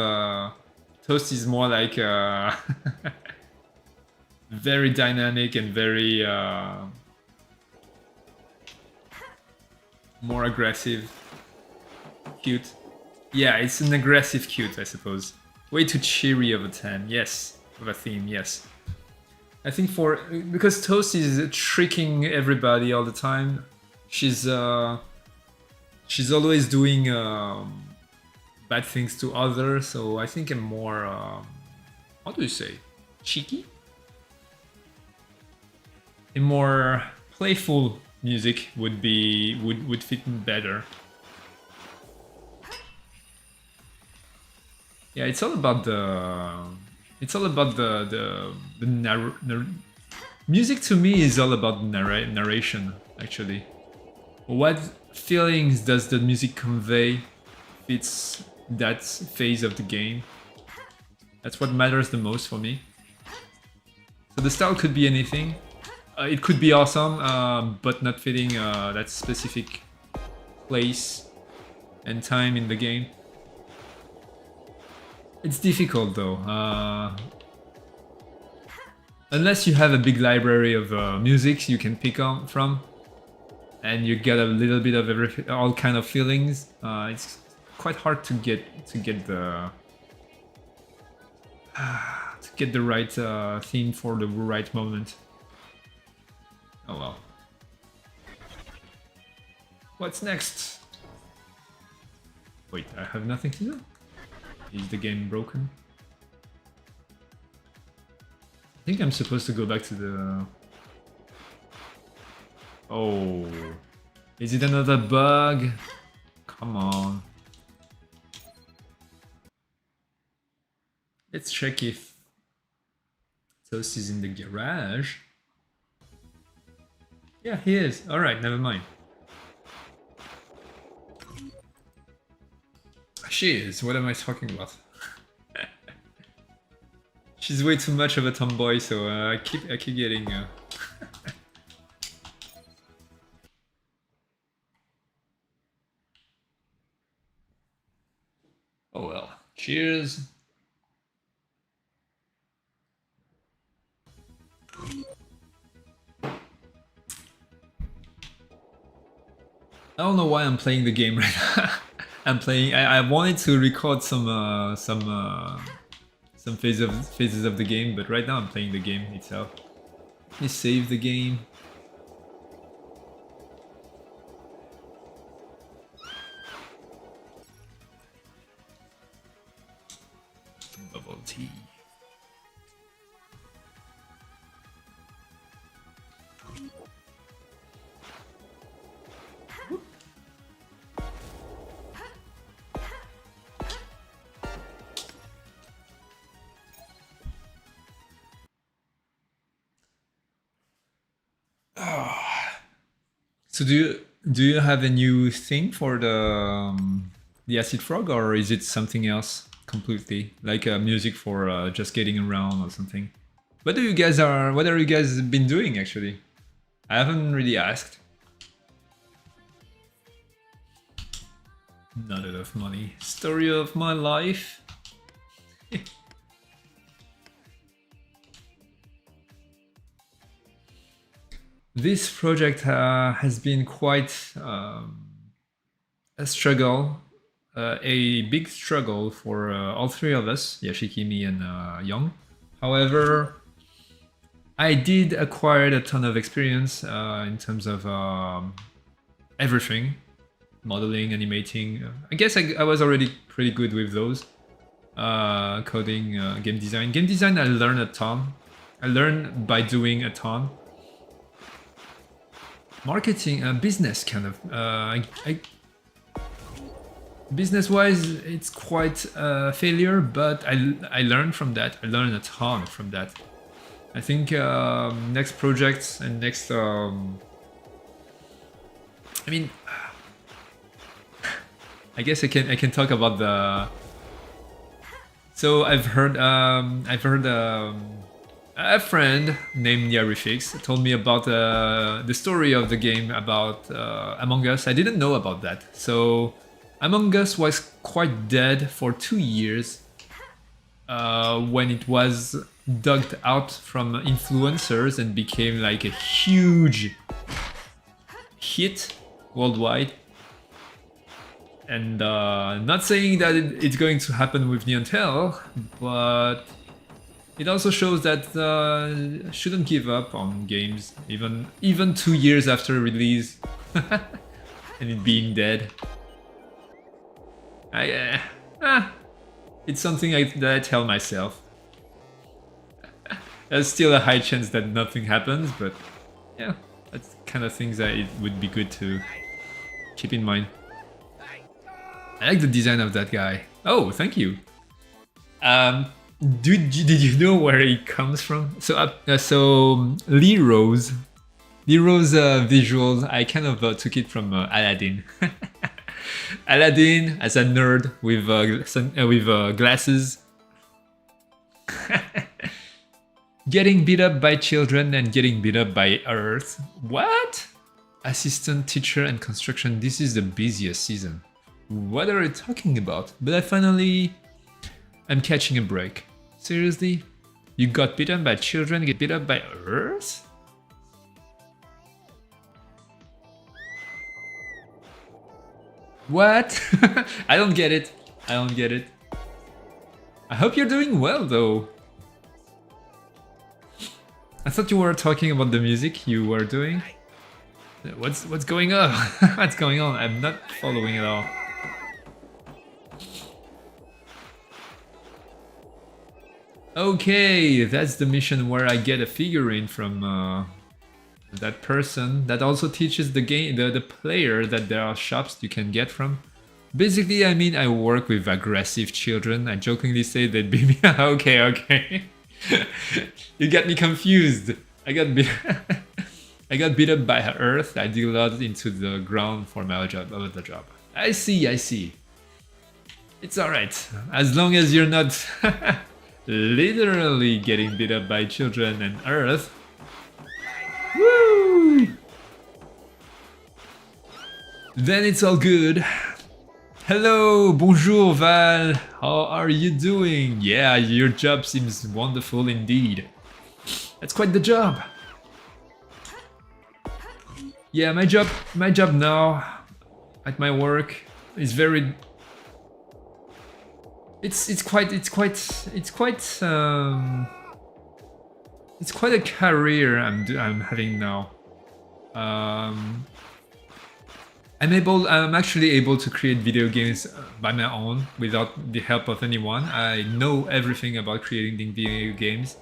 Toast is more like very dynamic and very more aggressive, cute. Yeah, it's an aggressive cute, I suppose. Way too cheery of a theme, yes, of a theme, yes. I think because Toast is tricking everybody all the time. She's always doing bad things to others, so I think I'm more how do you say, cheeky? A more playful music would fit better. Yeah, it's all about the music. To me is all about narration, actually. What feelings does the music convey fits that phase of the game. That's what matters the most for me. So the style could be anything. It could be awesome, but not fitting that specific place and time in the game. It's difficult though. Unless you have a big library of music you can pick on from, and you get a little bit of everything, all kind of feelings. It's quite hard to get the right theme for the right moment. Oh well. What's next? Wait, I have nothing to do? Is the game broken? I think I'm supposed to go back to the... Oh... Is it another bug? Come on. Let's check if Toast is in the garage. Yeah, he is. Alright, never mind. She is. What am I talking about? She's way too much of a tomboy, so I keep getting. Oh well. Cheers. I don't know why I'm playing the game right now. I'm playing. I wanted to record some phases of the game, but right now I'm playing the game itself. Let me save the game. Bubble tea. So do you have a new thing for the Acid Frog, or is it something else completely, like music for just getting around or something? What are you guys been doing actually? I haven't really asked. Not enough money. Story of my life. This project has been quite a struggle, a big struggle for all three of us, Yashiki, me, and Young. However, I did acquire a ton of experience in terms of everything, modeling, animating. I guess I was already pretty good with those. Coding, game design. Game design, I learned a ton. I learned by doing a ton. Marketing, business kind of. Business-wise, it's quite a failure, but I learned from that. I learned a ton from that. I think next projects and next. I mean, I guess I can talk about the. So I've heard a friend named Yarifix told me about the story of the game about Among Us. I didn't know about that. So Among Us was quite dead for 2 years when it was dug out from influencers and became like a huge hit worldwide. And not saying that it's going to happen with Neon Tail, but it also shows that shouldn't give up on games even 2 years after release and it being dead. It's something that I tell myself. There's still a high chance that nothing happens, but yeah, that's kind of things that it would be good to keep in mind. I like the design of that guy. Oh, thank you. Did you know where he comes from? So Leroy's visuals, I kind of took it from Aladdin. Aladdin as a nerd with glasses, getting beat up by children and getting beat up by Earth. What? Assistant, teacher, and construction. This is the busiest season. What are you talking about? But I'm catching a break. Seriously? You got beaten by children, get beat up by Earth? What? I don't get it. I don't get it. I hope you're doing well though. I thought you were talking about the music you were doing. What's going on? What's going on? I'm not following at all. Okay, that's the mission where I get a figurine from that person that also teaches the game, the player that there are shops you can get from. Basically, I mean, I work with aggressive children. I jokingly say they'd be me. Okay. You got me confused. I got beat. I got beat up by Earth. I dig a lot into the ground for my job. I see. It's alright. As long as you're not literally getting beat up by children and Earth. Woo! Then it's all good. Hello, bonjour Val. How are you doing? Yeah, your job seems wonderful indeed. That's quite the job. Yeah, my job now at my work is very. It's quite a career I'm having now. I'm actually able to create video games by my own without the help of anyone. I know everything about creating video games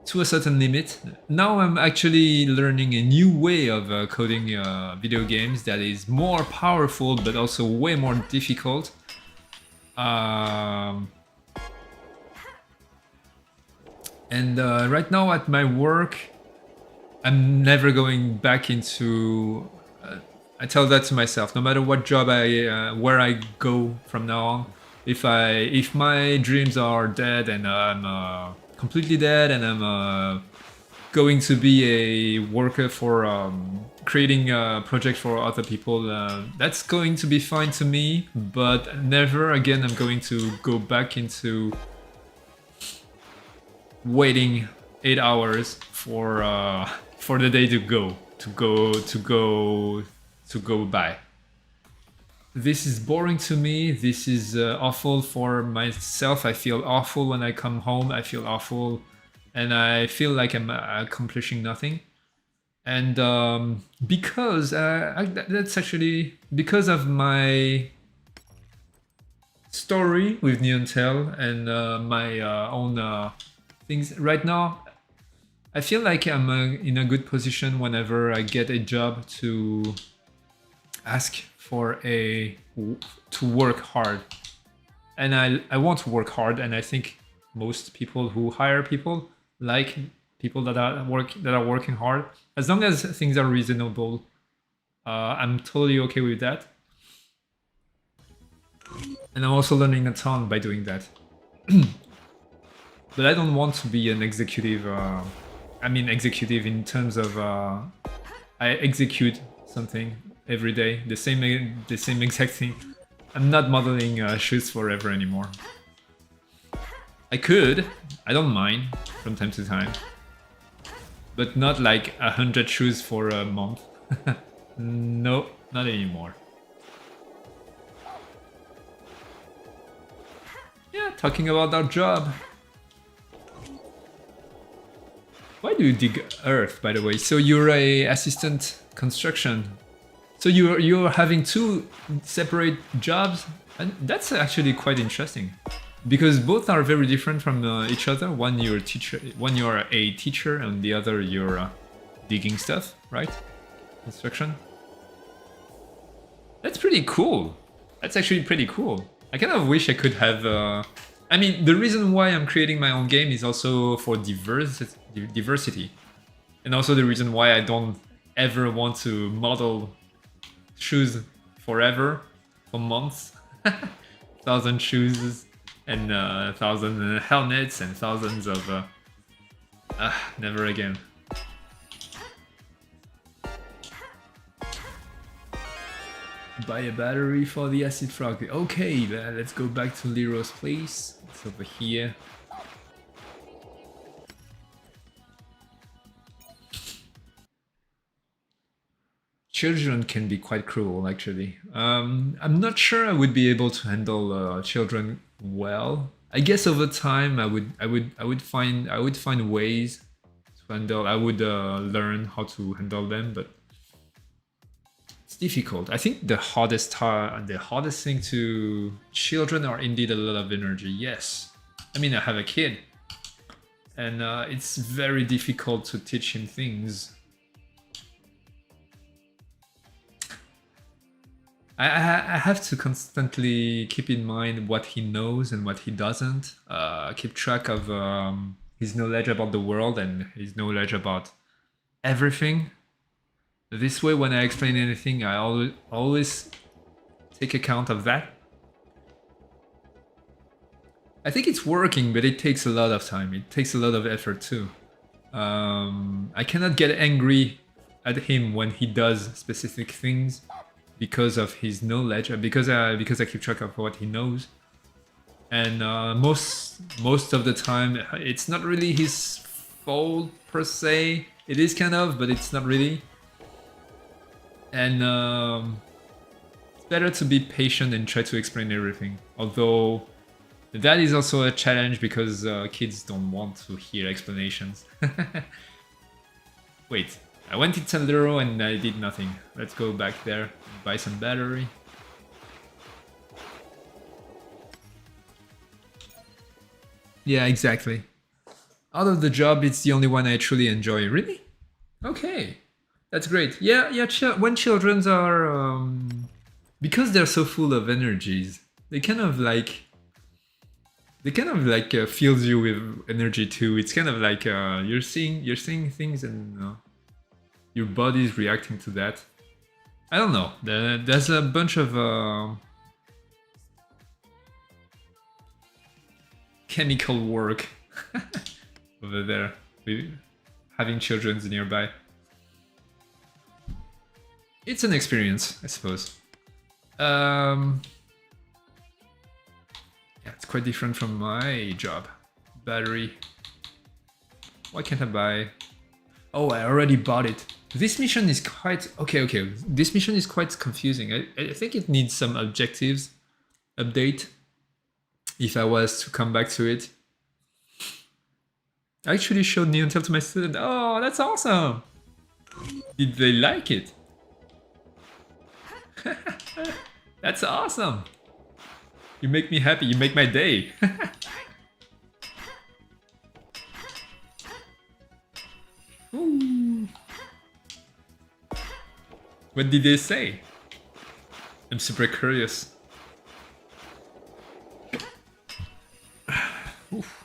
to a certain limit. Now I'm actually learning a new way of coding video games that is more powerful but also way more difficult. And right now at my work, I'm never going back into. I tell that to myself. No matter what job where I go from now on, if my dreams are dead and I'm completely dead and I'm going to be a worker for creating a project for other people, that's going to be fine to me. But never again I'm going to go back into waiting 8 hours for the day to go by. This is boring to me. This is awful for myself. I feel awful when I come home. I feel awful, and I feel like I'm accomplishing nothing. And because that's actually because of my story with Neon Tail and my own things right now, I feel like I'm in a good position whenever I get a job to ask for to work hard. And I want to work hard, and I think most people who hire people like people that are working hard. As long as things are reasonable, I'm totally okay with that. And I'm also learning a ton by doing that. But I don't want to be an executive. Executive in terms of I execute something every day, the same exact thing. I'm not modeling shoes forever anymore. I could, I don't mind from time to time, but not like 100 shoes for a month. No, not anymore. Yeah, talking about our job. Why do you dig earth, by the way? So you're a assistant construction. So you're having two separate jobs, and that's actually quite interesting, because both are very different from each other. One you're a teacher, and the other you're digging stuff, right? Construction. That's pretty cool. That's actually pretty cool. I kind of wish I could have. I mean, the reason why I'm creating my own game is also for diversity, and also the reason why I don't ever want to model shoes forever, for months. 1,000 shoes and 1,000 helmets and thousands of never again. Buy a battery for the acid frog. Okay, let's go back to Leroy's place. It's over here. Children can be quite cruel, actually. I'm not sure I would be able to handle children well. I guess over time I would find ways to handle. I would learn how to handle them, but it's difficult. I think the hardest thing to children are indeed a lot of energy. Yes, I mean I have a kid, and it's very difficult to teach him things. I have to constantly keep in mind what he knows and what he doesn't. Keep track of his knowledge about the world and his knowledge about everything. This way, when I explain anything, I always take account of that. I think it's working, but it takes a lot of time. It takes a lot of effort too. I cannot get angry at him when he does specific things because of his knowledge, because I keep track of what he knows. And most of the time, it's not really his fault per se. It is kind of, but it's not really. And it's better to be patient and try to explain everything. Although that is also a challenge because kids don't want to hear explanations. Wait, I went to Tendero and I did nothing. Let's go back there and buy some battery. Yeah, exactly. Out of the job, it's the only one I truly enjoy. Really? Okay. That's great. Yeah, when children are... because they're so full of energies, they kind of like fills you with energy too. It's kind of like you're seeing things and your body's reacting to that. I don't know. There's a bunch of chemical work over there with having children nearby. It's an experience, I suppose. Yeah, it's quite different from my job. Battery. Why can't I buy? Oh, I already bought it. This mission is quite... Okay. This mission is quite confusing. I think it needs some objectives update if I was to come back to it. I actually showed Neon Tail to my student. Oh, that's awesome! Did they like it? That's awesome! You make me happy, you make my day! Ooh. What did they say? I'm super curious. Oof.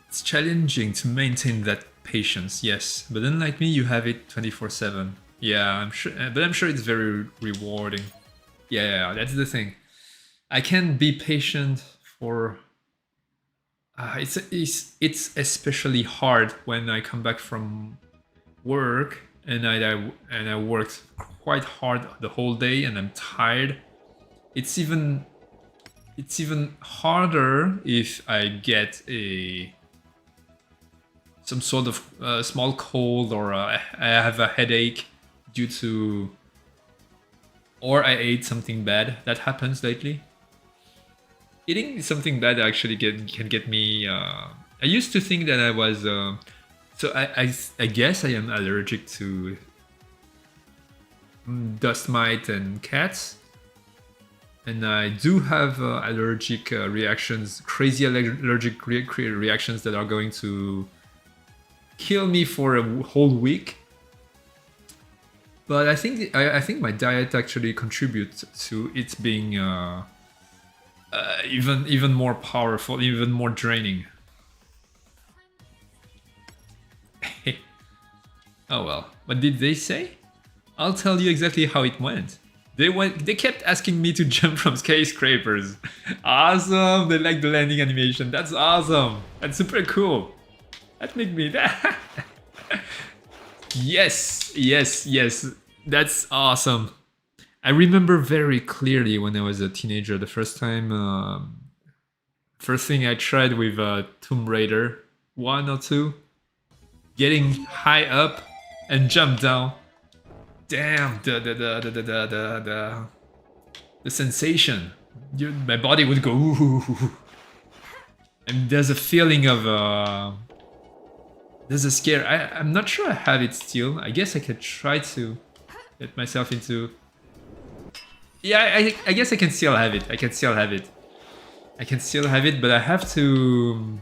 It's challenging to maintain that patience, yes, but unlike me, you have it 24/7. Yeah, I'm sure, but I'm sure it's very rewarding. Yeah, that's the thing. I can be patient for. It's especially hard when I come back from work and I worked quite hard the whole day and I'm tired. It's even harder if I get some sort of small cold or I have a headache due to, or I ate something bad. That happens lately. Eating something bad actually can get me. I used to think that I was. So I guess I am allergic to dust mite and cats, and I do have allergic reactions, crazy allergic reactions that are going to kill me for a whole week. But I think my diet actually contributes to it being even more powerful, even more draining. Oh well, what did they say? I'll tell you exactly how it went. They kept asking me to jump from skyscrapers. Awesome! They like the landing animation. That's awesome. That's super cool. That make me that. Yes. That's awesome. I remember very clearly when I was a teenager, the first thing I tried with Tomb Raider 1 or 2, getting high up and jump down. Damn, the sensation. My body would go ooh. And there's a feeling of there's a scare. I'm not sure I have it still. I guess I could try to get myself into. Yeah, I guess I can still have it. I can still have it. I can still have it, but I have to...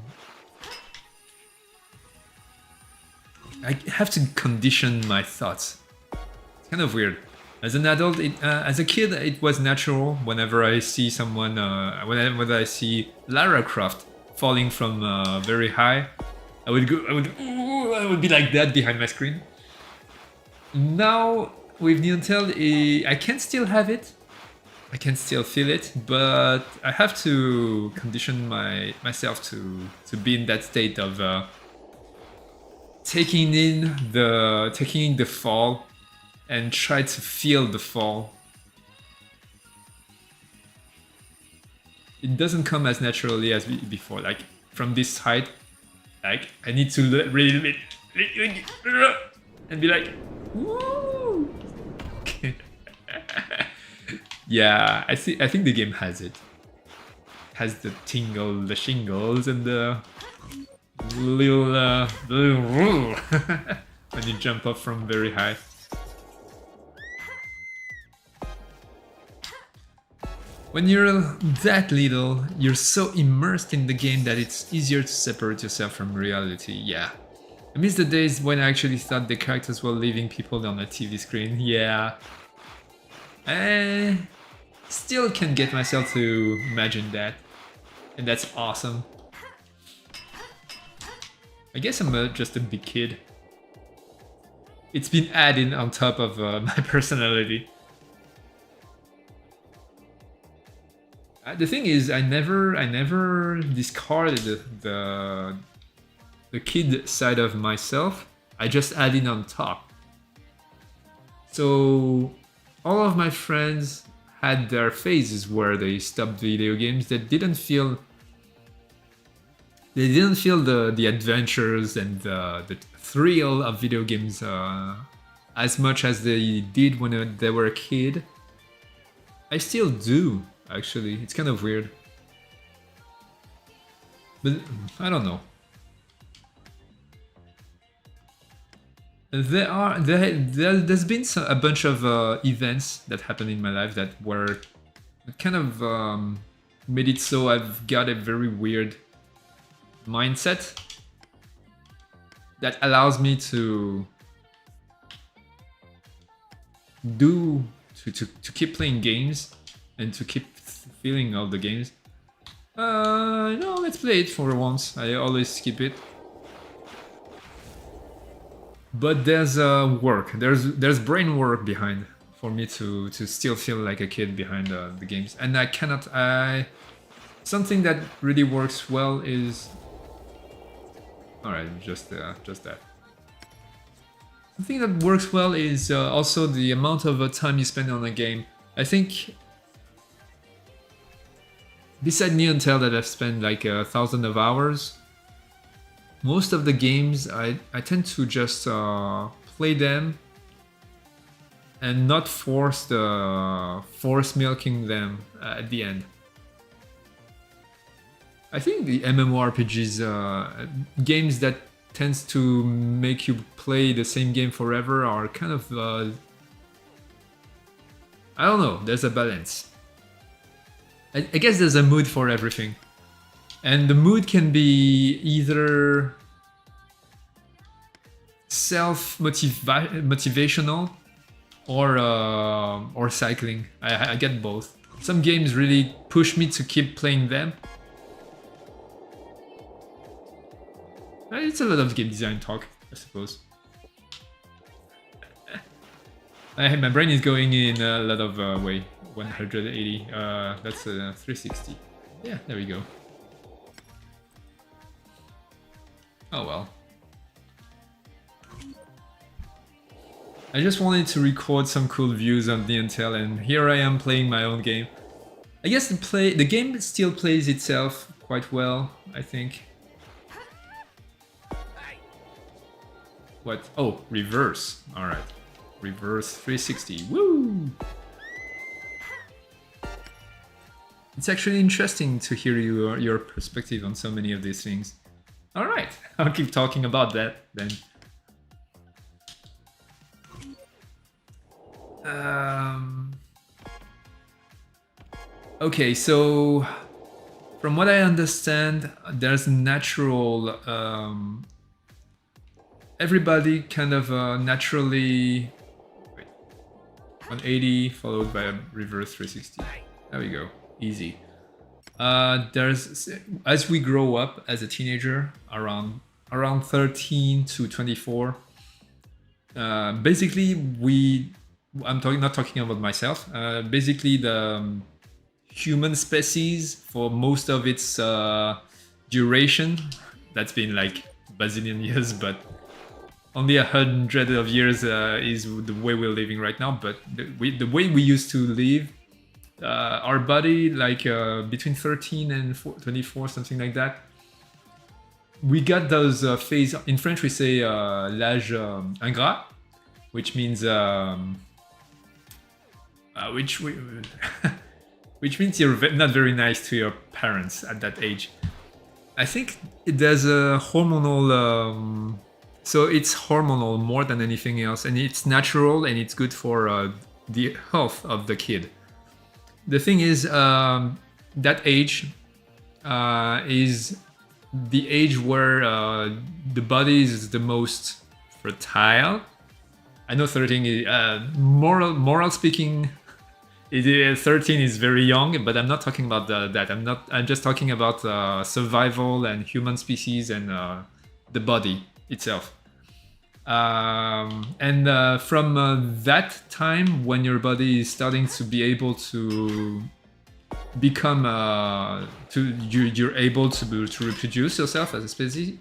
I have to condition my thoughts. It's kind of weird. As an adult, as a kid, it was natural. Whenever I see someone, whenever I see Lara Croft falling from very high, I would be like that behind my screen. Now with Neon Tail, I can still have it. I can still feel it, but I have to condition myself to be in that state of taking in the fall and try to feel the fall. It doesn't come as naturally as before. Like from this height, like I need to really and be like, woo! Yeah, I think the game has it. Has the tingle, the shingles, and the little when you jump up from very high. When you're that little, you're so immersed in the game that it's easier to separate yourself from reality. Yeah. I miss the days when I actually thought the characters were leaving people on a TV screen. Yeah. Still can get myself to imagine that. And that's awesome. I guess I'm just a big kid. It's been added on top of my personality. The thing is, I never discarded the kid side of myself. I just added on top. So all of my friends had their phases where they stopped video games that didn't feel the adventures and the thrill of video games as much as they did when they were a kid. I still do, actually. It's kind of weird. But I don't know. There's been a bunch of events that happened in my life that were kind of made it so I've got a very weird mindset that allows me to keep playing games and to keep feeling all the games. No, let's play it for once. I always skip it. But there's work. There's brain work behind for me to still feel like a kid behind the games, and I cannot. Something that really works well is. All right, just that. Something that works well is also the amount of time you spend on a game. I think. Beside Neon Tail that I've spent like 1,000 of hours. Most of the games, I tend to just play them and not force milking them at the end. I think the MMORPGs, games that tends to make you play the same game forever are kind of, I don't know, there's a balance. I guess there's a mood for everything. And the mood can be either self-motivational or cycling. I get both. Some games really push me to keep playing them. It's a lot of game design talk, I suppose. My brain is going in a lot of way. 180. That's 360. Yeah, there we go. Oh well. I just wanted to record some cool views on Neon Tail, and here I am playing my own game. I guess the game still plays itself quite well, I think. What? Oh, reverse. Alright. Reverse 360. Woo! It's actually interesting to hear your perspective on so many of these things. Alright, I'll keep talking about that then. Okay, so from what I understand, there's natural. Everybody kind of naturally. Wait, 180 followed by a reverse 360. There we go, easy. There's as we grow up as a teenager, around 13 to 24. Basically, not talking about myself. Basically, the human species for most of its duration, that's been like bazillion years, but only 100 of years is the way we're living right now. But the way we used to live, our body, like between 13 and 24, something like that, we got those phase. In French, we say l'âge ingrat, which means which means you're not very nice to your parents at that age. I think there's a hormonal. So it's hormonal more than anything else, and it's natural and it's good for the health of the kid. The thing is, that age is the age where the body is the most fertile. I know 13 is, moral speaking, 13 is very young, but I'm not talking about that. I'm just talking about survival and human species and the body itself. And from that time, when your body is starting to be able to become you're able to reproduce yourself as a species,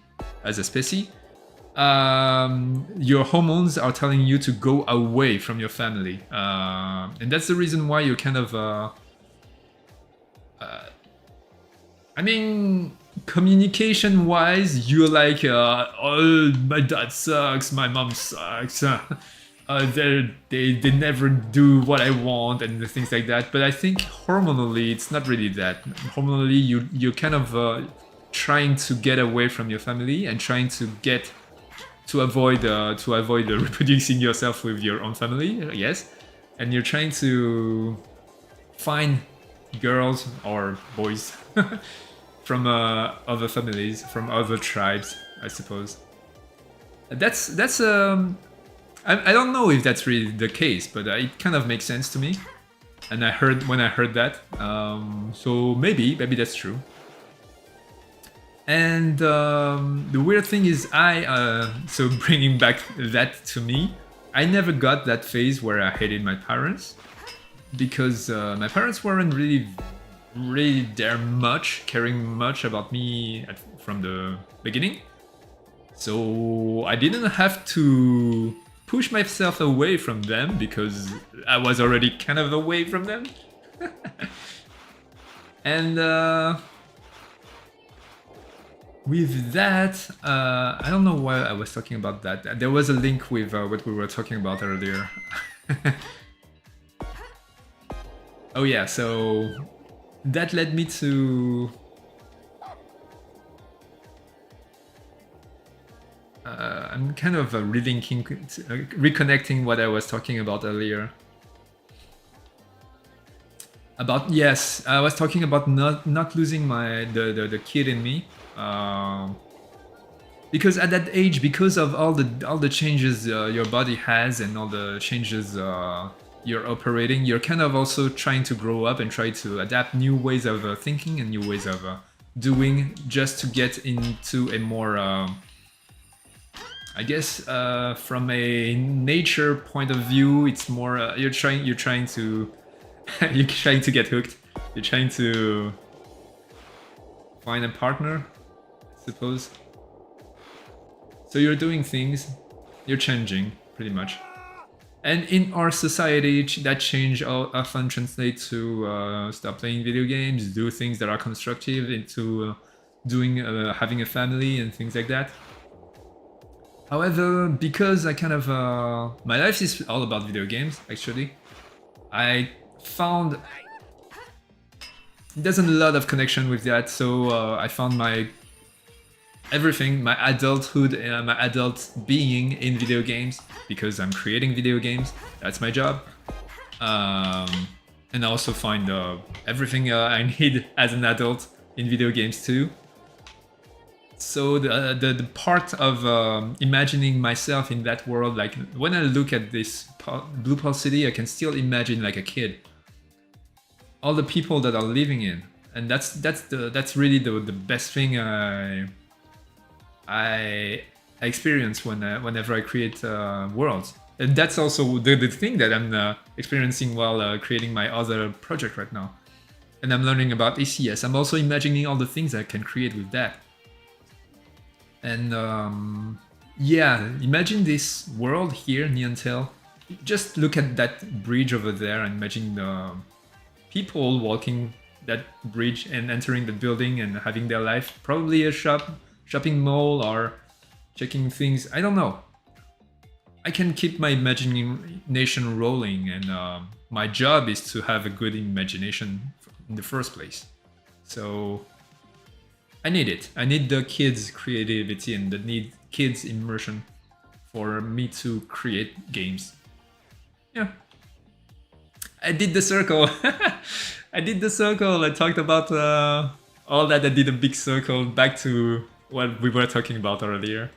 your hormones are telling you to go away from your family, and that's the reason why you're kind of I mean, communication wise, you're like, oh, my dad sucks, my mom sucks, they never do what I want and things like that. But I think hormonally, it's not really that. Hormonally, you're kind of trying to get away from your family and trying to avoid reproducing yourself with your own family. Yes, and you're trying to find girls or boys from other families, from other tribes, I suppose. That's I don't know if that's really the case, but it kind of makes sense to me. And when I heard that, so maybe that's true. And the weird thing is, so bringing back that to me, I never got that phase where I hated my parents, because my parents weren't really there caring much about me from the beginning. So I didn't have to push myself away from them because I was already kind of away from them. And with that, I don't know why I was talking about that. There was a link with what we were talking about earlier. Oh yeah, so that led me to I'm kind of reconnecting what I was talking about earlier. About, yes, I was talking about not losing the kid in me, because at that age, because of all the changes your body has and all the changes you're operating, you're kind of also trying to grow up and try to adapt new ways of thinking and new ways of doing, just to get into a more I guess from a nature point of view, it's more you're trying to you're trying to get hooked. You're trying to find a partner, I suppose. So you're doing things, you're changing pretty much. And in our society, that change often translates to stop playing video games, do things that are constructive, into doing having a family and things like that. However, because I kind of my life is all about video games, actually, I found there's a lot of connection with that. So I found my everything, my adulthood and my adult being in video games, because I'm creating video games. That's my job. And and I also find everything I need as an adult in video games too. So the part of imagining myself in that world, like when I look at this Blue Pulse City, I can still imagine like a kid, all the people that are living in, and that's really the best thing I experience whenever I create worlds. And that's also the thing that I'm experiencing while creating my other project right now. And I'm learning about ACS. I'm also imagining all the things I can create with that. And yeah, imagine this world here, Niantel. Just look at that bridge over there and imagine the people walking that bridge and entering the building and having their life. Probably a shopping mall or checking things. I don't know. I can keep my imagination rolling, and my job is to have a good imagination in the first place. So I need it. I need the kids' creativity and the kids' immersion for me to create games. Yeah. I did the circle. I did the circle. I talked about all that. I did a big circle back to what we were talking about earlier.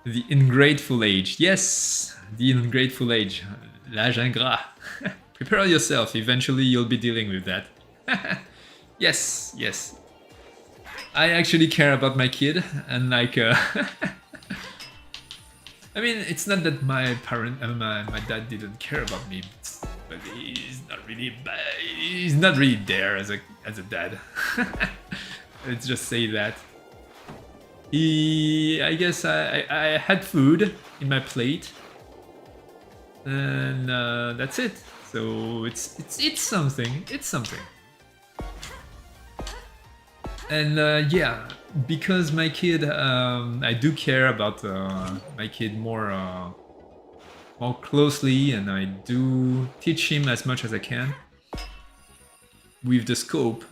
The ungrateful age. Yes, the ungrateful age. L'âge ingrat. Prepare yourself. Eventually you'll be dealing with that. Yes, yes. I actually care about my kid, and like I mean, it's not that my dad didn't care about me, but he's not really there as a dad. Let's just say that. I guess I had food in my plate, and that's it. So it's something. It's something. And yeah, because my kid, I do care about my kid more closely, and I do teach him as much as I can with the scope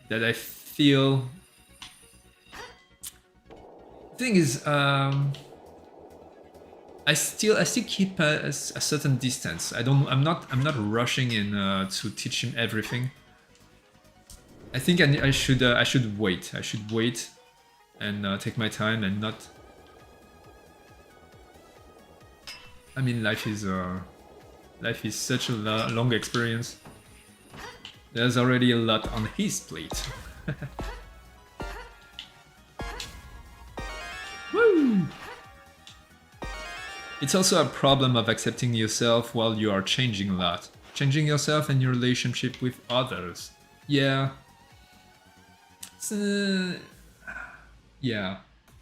that I feel. Thing is, I still keep a certain distance. I'm not rushing in to teach him everything. I think I should wait. I should wait and take my time and not. I mean, life is such a long experience. There's already a lot on his plate. Woo! It's also a problem of accepting yourself while you are changing a lot. Changing yourself and your relationship with others. Yeah. Yeah.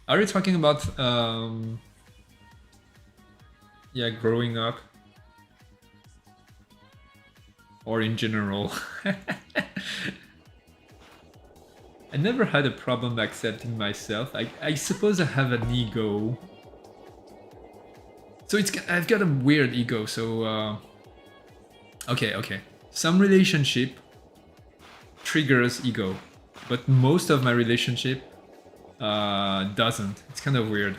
Are you talking about yeah, growing up? Or in general? I never had a problem accepting myself. I suppose I have an ego. So I've got a weird ego, so okay. Some relationship triggers ego, but most of my relationship doesn't. It's kind of weird.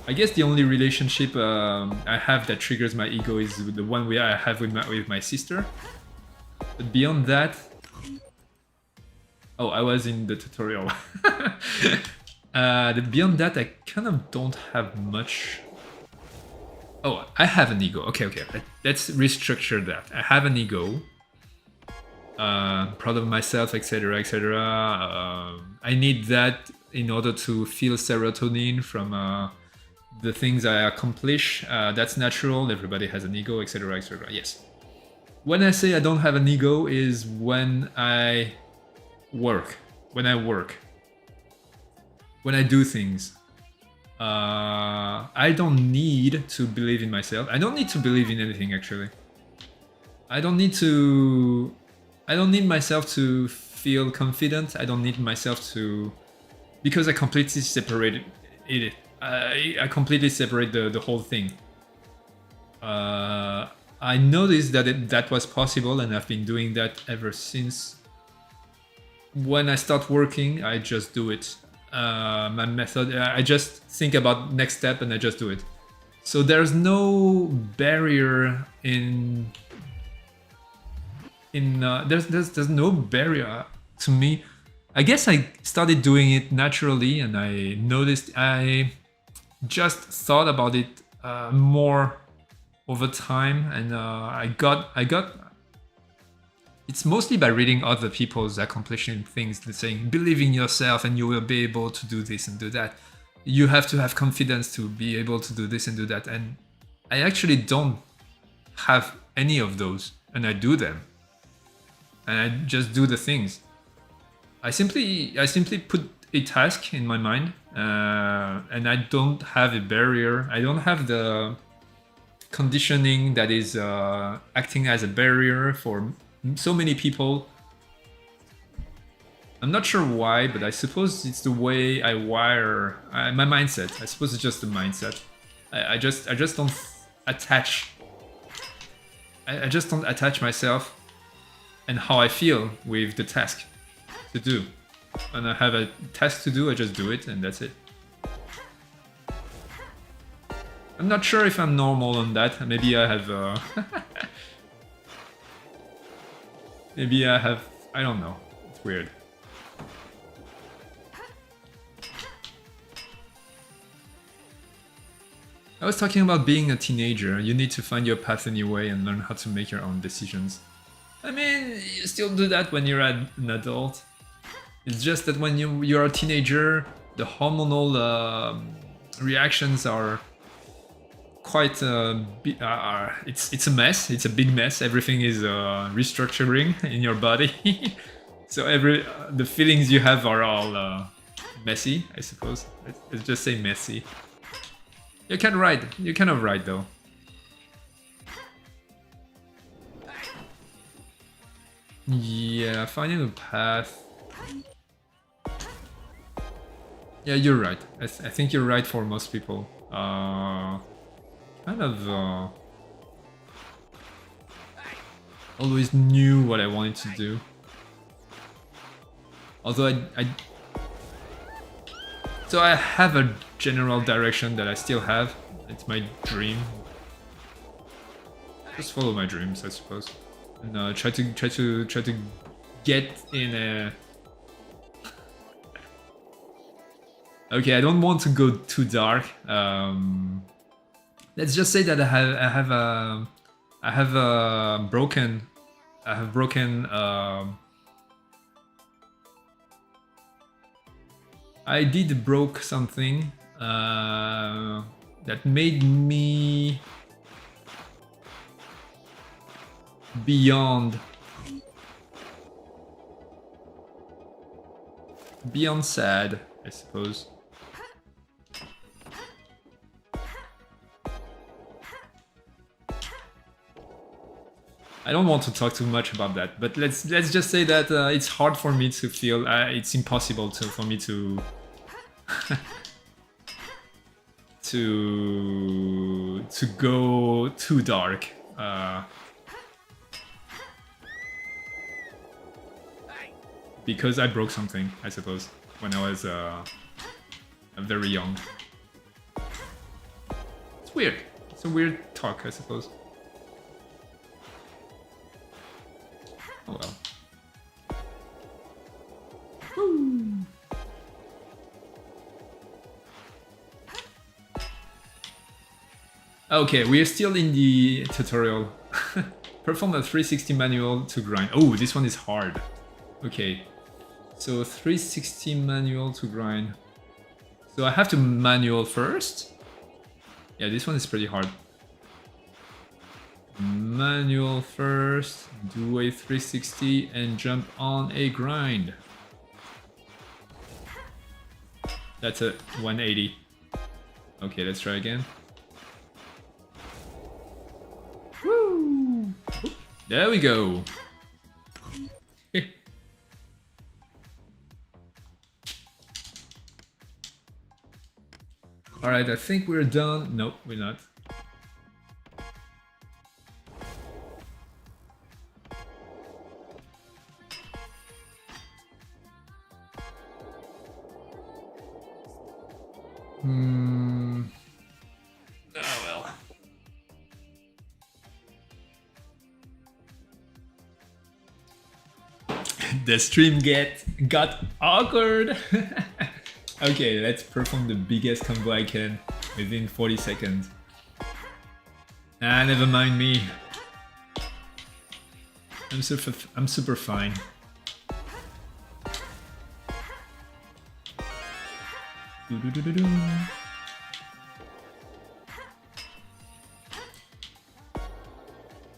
I guess the only relationship I have that triggers my ego is the one I have with my sister. But beyond that, oh, I was in the tutorial. Beyond that, I kind of don't have much. Oh, I have an ego. Okay. Let's restructure that. I have an ego. Proud of myself, etc., etc. I need that in order to feel serotonin from the things I accomplish. That's natural. Everybody has an ego, etc., etc. Yes. When I say I don't have an ego is when I work. When I do things. I don't need to believe in myself. I don't need to believe in anything, actually. I don't need myself to feel confident. I don't need myself to... Because I completely separated it. I completely separate the whole thing. I noticed that that was possible, and I've been doing that ever since. When I start working, I just do it. My method, I just think about next step and I just do it. So there's no barrier there's no barrier to me. I guess I started doing it naturally, and I noticed I just thought about it more over time, and I got. It's mostly by reading other people's accomplishing things, saying believe in yourself and you will be able to do this and do that. You have to have confidence to be able to do this and do that, and I actually don't have any of those, and I do them, and I just do the things. I simply put a task in my mind, and I don't have a barrier. I don't have the conditioning that is acting as a barrier for so many people. I'm not sure why, but I suppose it's the way I wire my mindset. I suppose it's just the mindset. I just don't attach. I just don't attach myself and how I feel with the task to do. When I have a task to do, I just do it, and that's it. I'm not sure if I'm normal on that. Maybe I have. Maybe I have. I don't know. It's weird. I was talking about being a teenager. You need to find your path anyway and learn how to make your own decisions. I mean, you still do that when you're an adult. It's just that when you're a teenager, the hormonal reactions are quite it's a mess. It's a big mess. Everything is restructuring in your body. So the feelings you have are all messy, I suppose. Let's just say messy. You're kind of right. You're kind of right, though. Yeah, finding a path. Yeah, you're right. I think you're right for most people. Kind of always knew what I wanted to do. Although so I have a general direction that I still have. It's my dream. Just follow my dreams, I suppose, and try to get in a. Okay, I don't want to go too dark. Let's just say that I have broken. I did broke something that made me beyond sad, I suppose. I don't want to talk too much about that, but let's just say that it's hard for me to feel. It's impossible for me to to go too dark. Because I broke something, I suppose, when I was very young. It's weird. It's a weird talk, I suppose. Oh well. Woo. Okay, we are still in the tutorial. Perform a 360 manual to grind. Oh, this one is hard. Okay, so 360 manual to grind. So I have to manual first. Yeah, this one is pretty hard. Manual first, do a 360 and jump on a grind. That's a 180. Okay, let's try again. Woo! There we go. Alright, I think we're done. Nope, we're not. Oh well. The stream got awkward. Okay, let's perform the biggest combo I can within 40 seconds. Ah, never mind me. I'm super fine.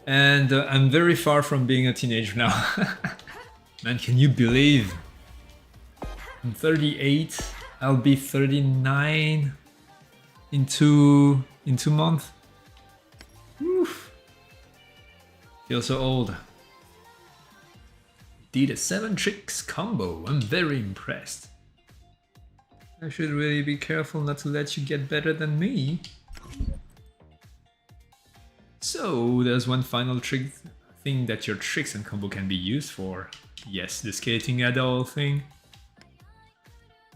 And I'm very far from being a teenager now. Man, can you believe? I'm 38. I'll be 39 in two months. Oof. Feel so old. Did a 7 tricks combo. I'm very impressed. I should really be careful not to let you get better than me. So there's one final trick thing that your tricks and combo can be used for. Yes, the skating adult thing.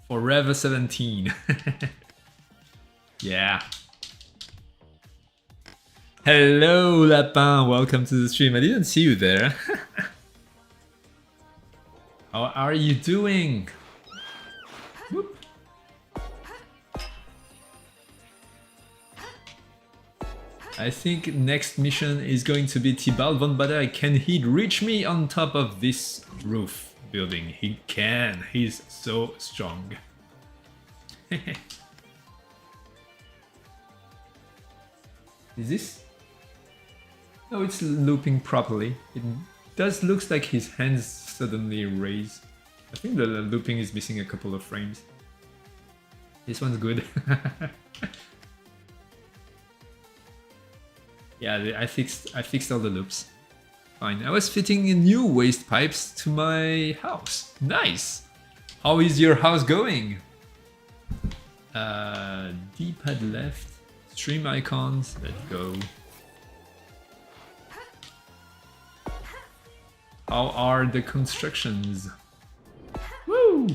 Forever 17. Yeah. Hello, Lapin. Welcome to the stream. I didn't see you there. How are you doing? Whoop. I think next mission is going to be Tibalt von Bada. Can he reach me on top of this roof building? He can. He's so strong. Is this? No, it's looping properly. It does looks like his hands suddenly raise. I think the looping is missing a couple of frames. This one's good. Yeah, I fixed all the loops. Fine. I was fitting in new waste pipes to my house. Nice. How is your house going? D-pad left. Stream icons. Let's go. How are the constructions? Woo!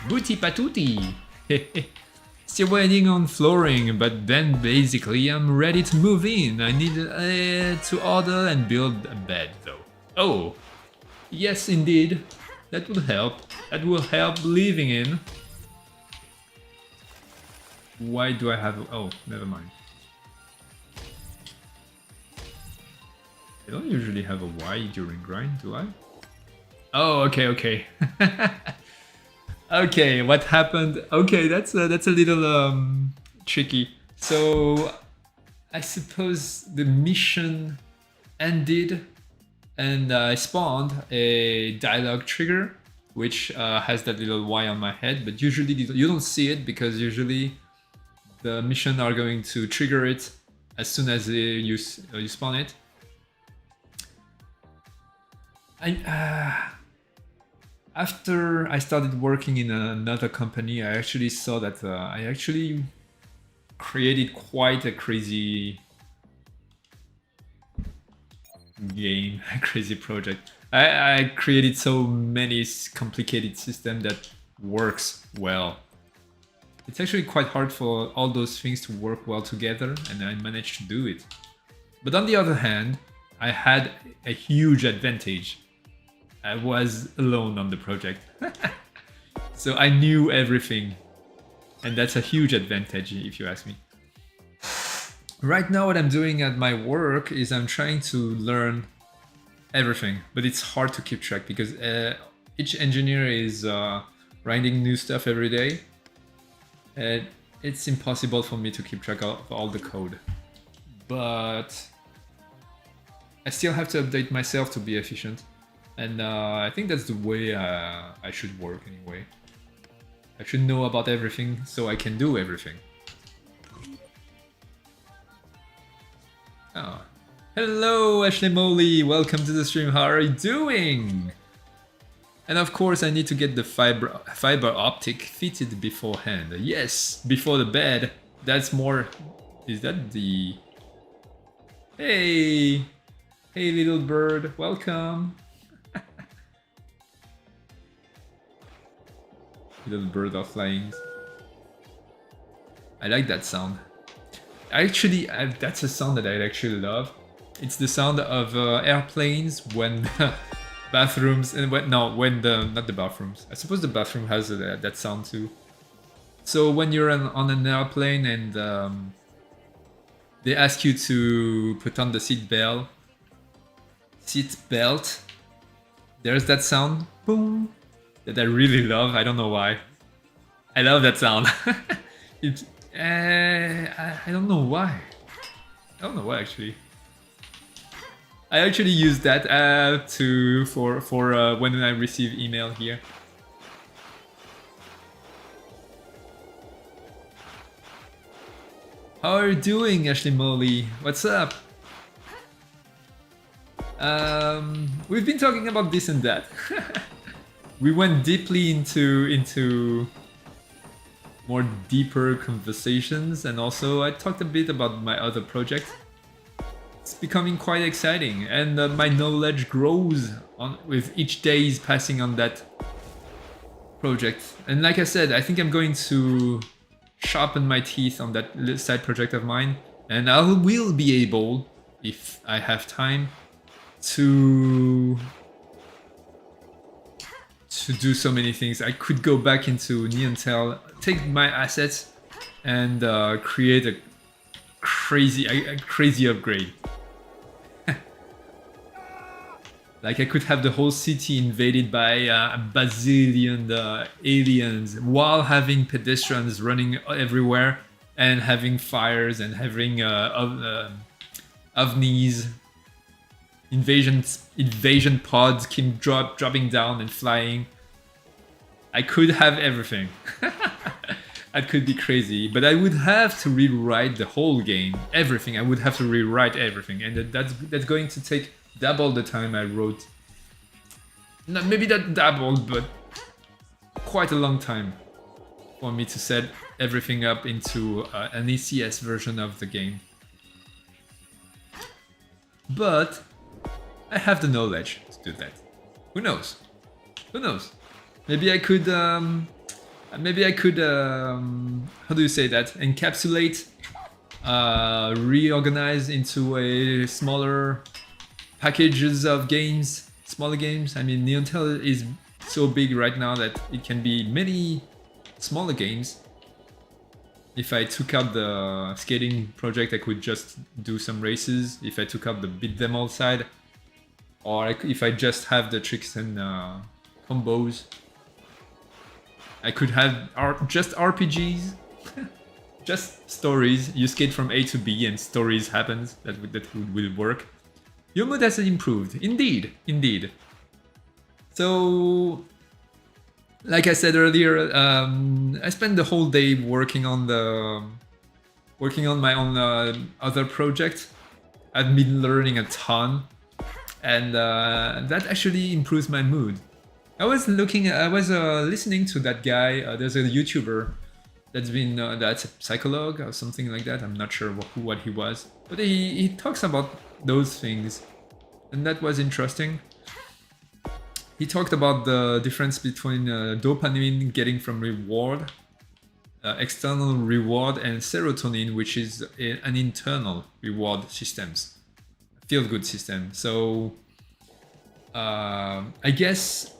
Booty patuti! Still waiting on flooring, but then basically I'm ready to move in. I need to order and build a bed though. Oh, yes indeed. That will help. That will help living in. Why do I have... Oh, never mind. I don't usually have a Y during grind, do I? Oh, okay. Okay, what happened? Okay, that's a little tricky. So I suppose the mission ended and I spawned a dialogue trigger, which has that little Y on my head, but usually you don't see it because usually the mission are going to trigger it as soon as you spawn it. After I started working in another company, I actually saw that I actually created quite a crazy game, a crazy project. I created so many complicated systems that works well. It's actually quite hard for all those things to work well together, and I managed to do it. But on the other hand, I had a huge advantage. I was alone on the project. So I knew everything. And that's a huge advantage if you ask me. Right now what I'm doing at my work is I'm trying to learn everything. But it's hard to keep track because each engineer is writing new stuff every day. And it's impossible for me to keep track of all the code. But I still have to update myself to be efficient. And I think that's the way I should work anyway. I should know about everything so I can do everything. Oh. Hello Ashley Moley, welcome to the stream, how are you doing? And of course I need to get the fiber optic fitted beforehand. Yes, before the bed, That's more... Is that the... Hey! Hey little bird, welcome! Little bird of flying. I like that sound. Actually, that's a sound that I actually love. It's the sound of airplanes when the bathrooms and when not the bathrooms. I suppose the bathroom has that sound too. So when you're on an airplane and they ask you to put on the seat belt, there's that sound, boom, that I really love. I don't know why. I love that sound. I don't know why. I don't know why actually. I actually use that for when I receive email here. How are you doing, Ashley Molly? What's up? We've been talking about this and that. We went deeply into more deeper conversations, and also I talked a bit about my other project. It's becoming quite exciting, and my knowledge grows with each day is passing on that project. And like I said, I think I'm going to sharpen my teeth on that side project of mine, and I will be able, if I have time, to do so many things. I could go back into Neon Tail, take my assets, and create a crazy upgrade. Like I could have the whole city invaded by a bazillion aliens while having pedestrians running everywhere and having fires and having ovnis, invasion pods keep dropping down and flying. I could have everything. That could be crazy, but I would have to rewrite the whole game, everything. I would have to rewrite everything, and that's going to take double the time I wrote. Not maybe not double, but quite a long time for me to set everything up into an ECS version of the game. But I have the knowledge to do that. Who knows? Who knows? Maybe I could. Maybe I could. How do you say that? Encapsulate, reorganize into a smaller packages of games, smaller games. I mean, Neon Tail is so big right now that it can be many smaller games. If I took out the skating project, I could just do some races. If I took out the beat them all side, or if I just have the tricks and combos, I could have just RPGs, just stories. You skate from A to B and stories happens. That will work. Your mood has improved, indeed, indeed. So, like I said earlier, I spent the whole day working on my own other project. I've been learning a ton, and that actually improves my mood. I was listening to that guy. There's a YouTuber that's been that's a psychologue or something like that. I'm not sure what he was, but he talks about those things, and that was interesting. He talked about the difference between dopamine getting from reward, external reward, and serotonin, which is an internal reward systems, feel-good system. So I guess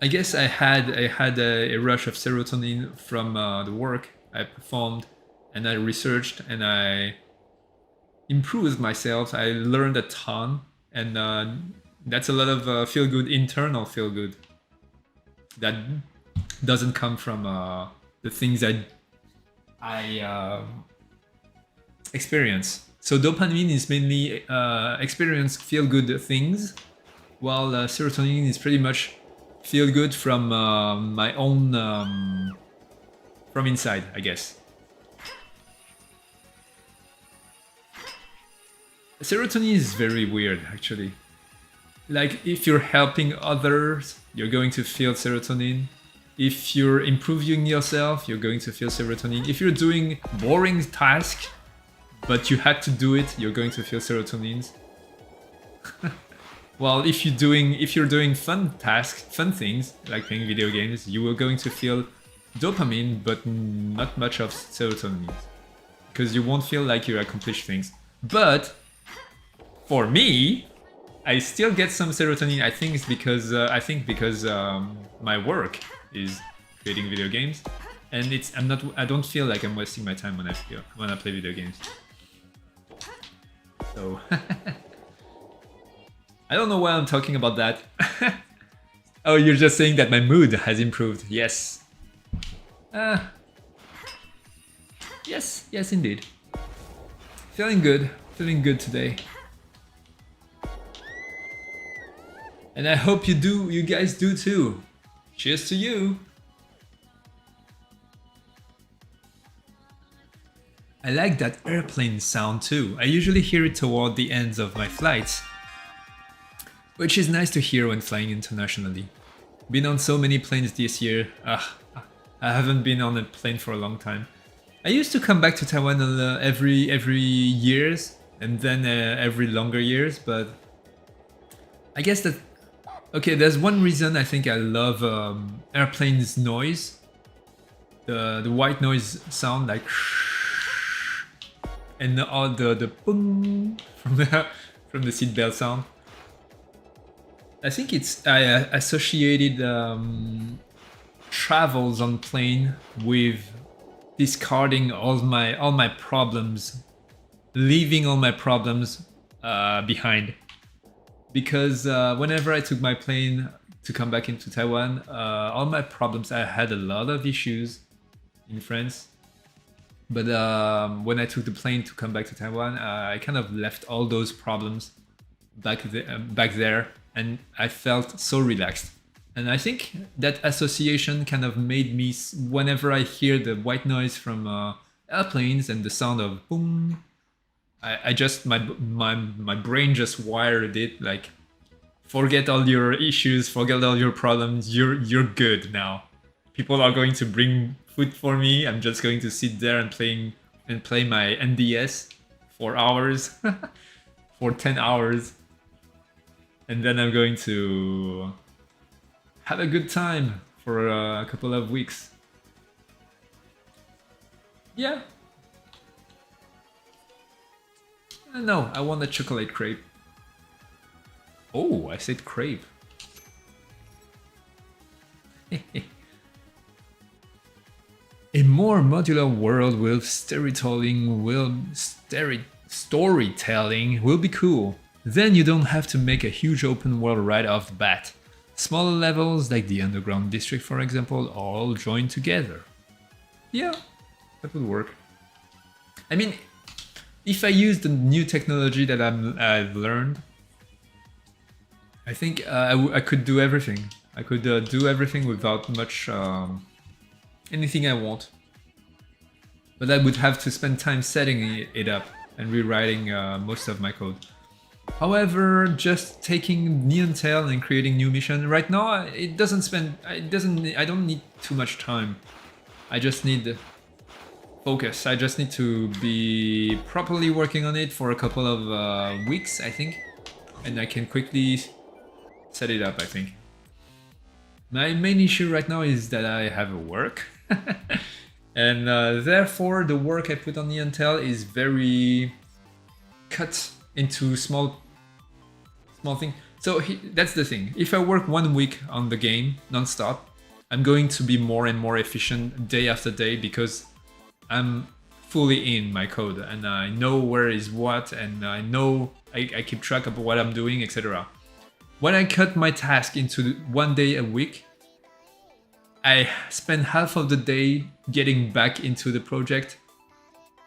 I had a rush of serotonin from the work I performed, and I researched and I improved myself. I learned a ton, and that's a lot of feel-good, internal feel-good that doesn't come from the things I experience. So dopamine is mainly experience feel-good things, while serotonin is pretty much feel good from my own from inside, I guess. Serotonin is very weird, actually. Like if you're helping others, you're going to feel serotonin. If you're improving yourself, you're going to feel serotonin. If you're doing boring tasks, but you had to do it, you're going to feel serotonin. Well, if you're doing fun tasks, fun things like playing video games, you are going to feel dopamine, but not much of serotonin, because you won't feel like you accomplished things. But for me, I still get some serotonin. I think it's because my work is creating video games, and I don't feel like I'm wasting my time when I play video games. So I don't know why I'm talking about that. Oh, you're just saying that my mood has improved. Yes. Yes, indeed. Feeling good today. And I hope you guys do too. Cheers to you. I like that airplane sound too. I usually hear it toward the ends of my flights, which is nice to hear when flying internationally. Been on so many planes this year. I haven't been on a plane for a long time. I used to come back to Taiwan every years, and then every longer years, but I guess that... Okay, there's one reason I think I love airplanes noise. The white noise sound, like... And all the boom from the seatbelt sound. I think I associated travels on plane with discarding all my problems, leaving all my problems behind. Because whenever I took my plane to come back into Taiwan, all my problems, I had a lot of issues in France. But when I took the plane to come back to Taiwan, I kind of left all those problems back there, and I felt so relaxed. And I think that association kind of made me, whenever I hear the white noise from airplanes and the sound of boom, I just, my brain just wired it like, forget all your issues, forget all your problems, you're good now. People are going to bring food for me. I'm just going to sit there and play my NDS for hours, for 10 hours. And then I'm going to have a good time for a couple of weeks. Yeah. No, I want a chocolate crepe. Oh, I said crepe. A more modular world with storytelling will be cool. Then you don't have to make a huge open world right off the bat. Smaller levels, like the underground district for example, all join together. Yeah, that would work. I mean, if I use the new technology that I've learned, I think I could do everything. I could do everything without much... anything I want. But I would have to spend time setting it up and rewriting most of my code. However, just taking Neon Tail and creating new mission right now, I don't need too much time. I just need focus. I just need to be properly working on it for a couple of weeks, I think, and I can quickly set it up, I think. My main issue right now is that I have a work, and therefore the work I put on Neon Tail is very cut into small thing. So that's the thing. If I work 1 week on the game non-stop, I'm going to be more and more efficient day after day because I'm fully in my code and I know where is what, and I know I keep track of what I'm doing, etc. When I cut my task into 1 day a week, I spend half of the day getting back into the project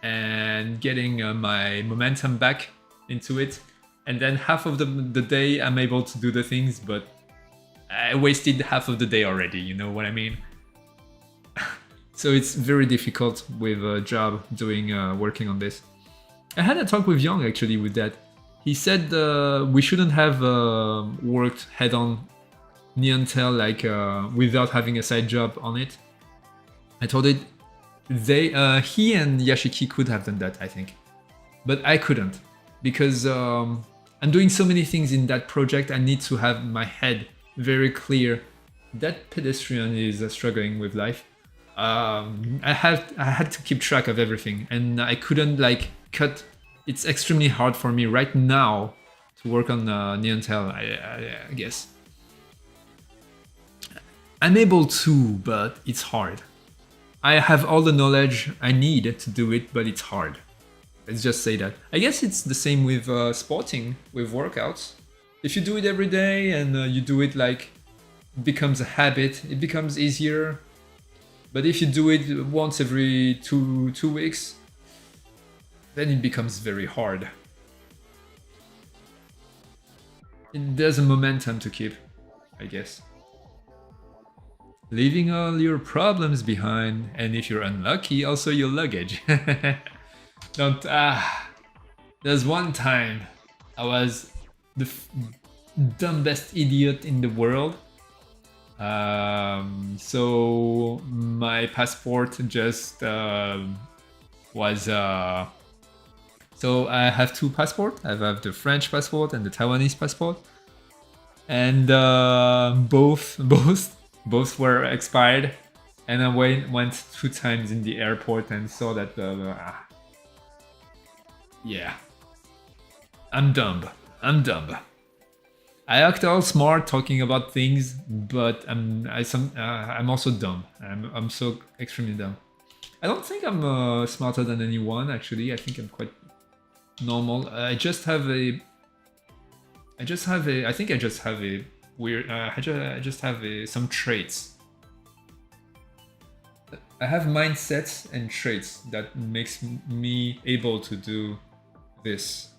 and getting my momentum back into it. And then half of the day I'm able to do the things, but I wasted half of the day already, you know what I mean? So it's very difficult with a job doing working on this. I had a talk with Young actually with that. He said we shouldn't have worked head-on Neontel like without having a side job on it. I told it he and Yashiki could have done that, I think, but I couldn't because I'm doing so many things in that project. I need to have my head very clear. That pedestrian is struggling with life. I had to keep track of everything, and I couldn't like cut. It's extremely hard for me right now to work on Neontel. I guess I'm able to, but it's hard. I have all the knowledge I need to do it, but it's hard. Let's just say that. I guess it's the same with sporting, with workouts. If you do it every day and you do it like it becomes a habit, it becomes easier. But if you do it once every two weeks, then it becomes very hard. There's a momentum to keep, I guess. Leaving all your problems behind, and if you're unlucky, also your luggage. Don't. There's one time I was the dumbest idiot in the world. So my passport just was. So I have two passports. I have the French passport and the Taiwanese passport, and both were expired. And I went 2 times in the airport and saw that. Yeah, I'm dumb. I act all smart talking about things, but I'm also dumb. I'm so extremely dumb. I don't think I'm smarter than anyone. Actually, I think I'm quite normal. I think I just have a weird. I just have some traits. I have mindsets and traits that makes me able to do this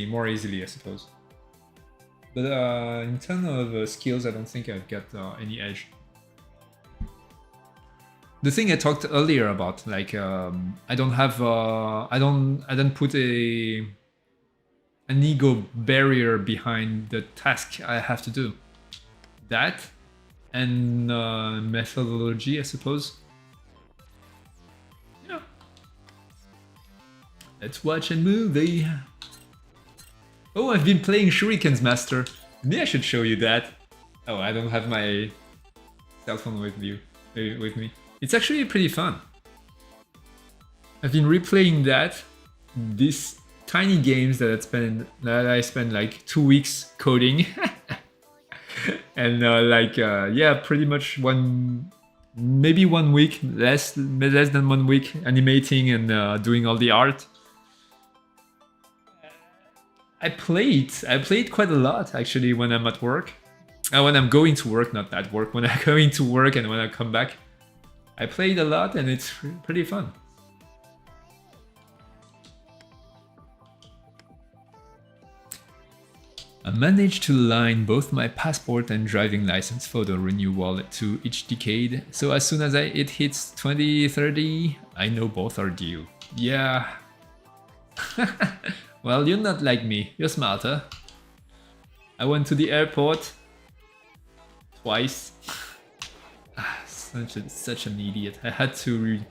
more easily, I suppose. But in terms of skills, I don't think I've got any edge. The thing I talked earlier about, like I don't put an ego barrier behind the task I have to do. That and methodology, I suppose. Yeah. Let's watch a movie. Oh, I've been playing Shuriken's Master. Maybe I should show you that. Oh, I don't have my cell phone with me. It's actually pretty fun. I've been replaying that. These tiny games that I spent like 2 weeks coding. And pretty much maybe 1 week, less than 1 week animating and doing all the art. I played quite a lot actually when I'm at work. When I'm going to work, not at work. When I'm going to work and when I come back, I played a lot and it's pretty fun. I managed to line both my passport and driving license photo renewal to each decade, so as soon as it hits 2030, I know both are due. Yeah. Well, you're not like me, you're smarter. I went to the airport twice. Such an idiot. I had to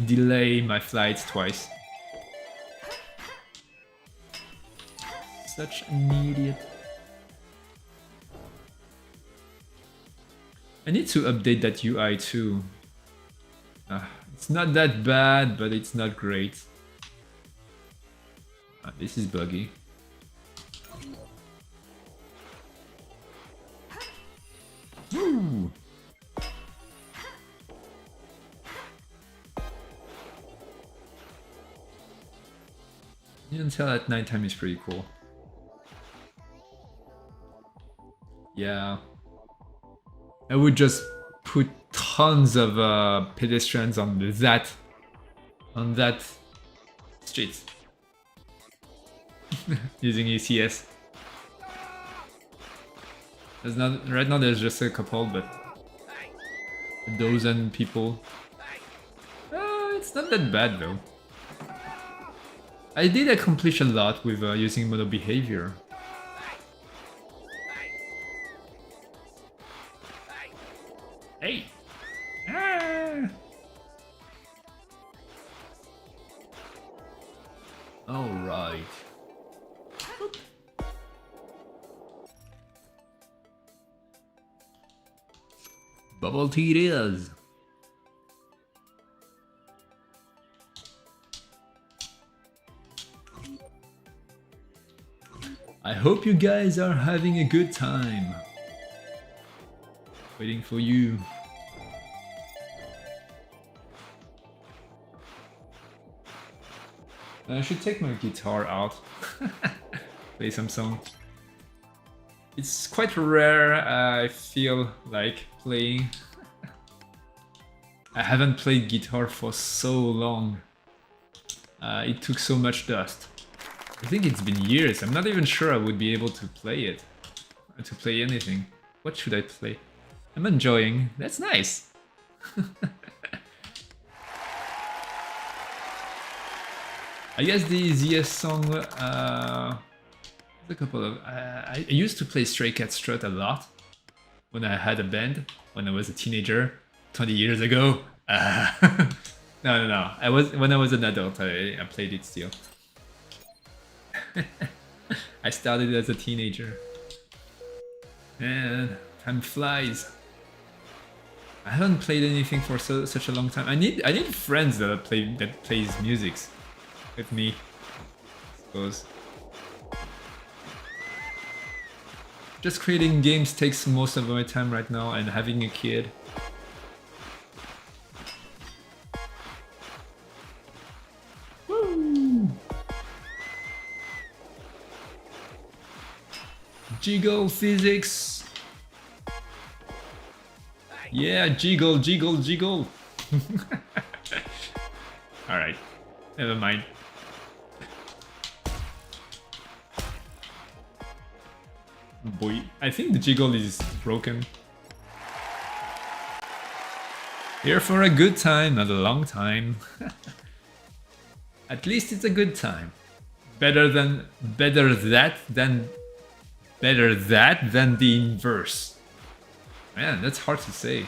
delay my flights twice. Such an idiot. I need to update that UI too. It's not that bad, but it's not great. This is buggy. Woo! Neontel at nighttime is pretty cool. Yeah. I would just put tons of pedestrians on that street. Using ECS. Right now there's just a couple, but a dozen people. It's not that bad though. I did accomplish a lot with using mono behavior. Hey! Ah! Alright. Bubble tea it is. I hope you guys are having a good time. Waiting for you. I should take my guitar out. Play some song. It's quite rare I feel like playing. I haven't played guitar for so long. It took so much dust. I think it's been years. I'm not even sure I would be able to play it. To play anything. What should I play? I'm enjoying. That's nice. I guess the easiest song, a couple of, I used to play Stray Cat Strut a lot when I had a band, when I was a teenager, 20 years ago. No. When I was an adult, I played it still. I started as a teenager. Man, time flies. I haven't played anything for such a long time. I need friends that plays music with me, I suppose. Just creating games takes most of my time right now, and having a kid. Woo! Jiggle physics. Yeah, jiggle, jiggle, jiggle. Alright, never mind. Boy, I think the jiggle is broken. Here for a good time, not a long time. At least it's a good time. Better that than the inverse. Man, that's hard to say.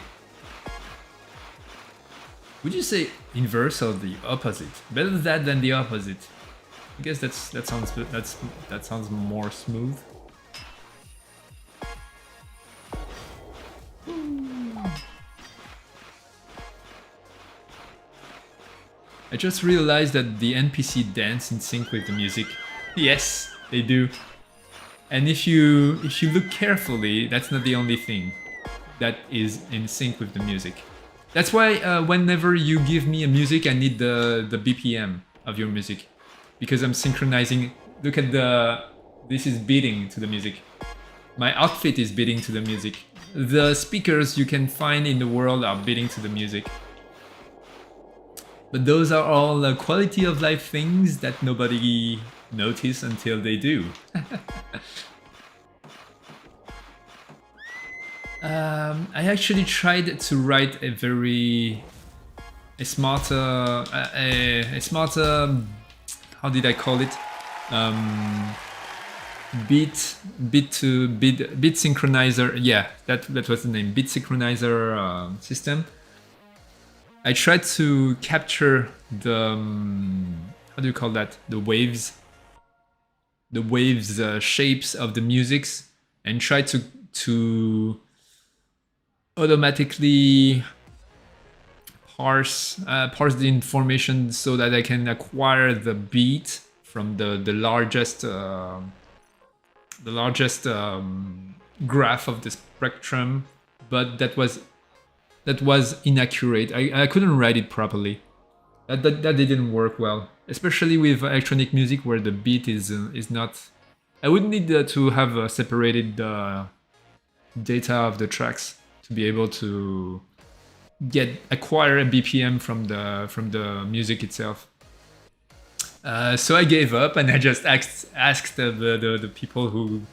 Would you say inverse or the opposite? Better that than the opposite. I guess that sounds more smooth. I just realized that the NPC dance in sync with the music. Yes, they do. And if you look carefully, that's not the only thing that is in sync with the music. That's why whenever you give me a music, I need the BPM of your music, because I'm synchronizing. Look at this is beating to the music. My outfit is beating to the music. The speakers you can find in the world are beating to the music. But those are all quality of life things that nobody notice until they do. I actually tried to write a smarter, how did I call it? Beat synchronizer. Yeah, that was the name. Beat synchronizer system. I tried to capture the how do you call that? The waves shapes of the musics, and try to automatically parse the information so that I can acquire the beat from the largest graph of the spectrum, but that was inaccurate. I couldn't write it properly. That didn't work well, especially with electronic music where the beat is not. I would need to have separated the data of the tracks to be able to acquire a BPM from the music itself. So I gave up and I just asked the people who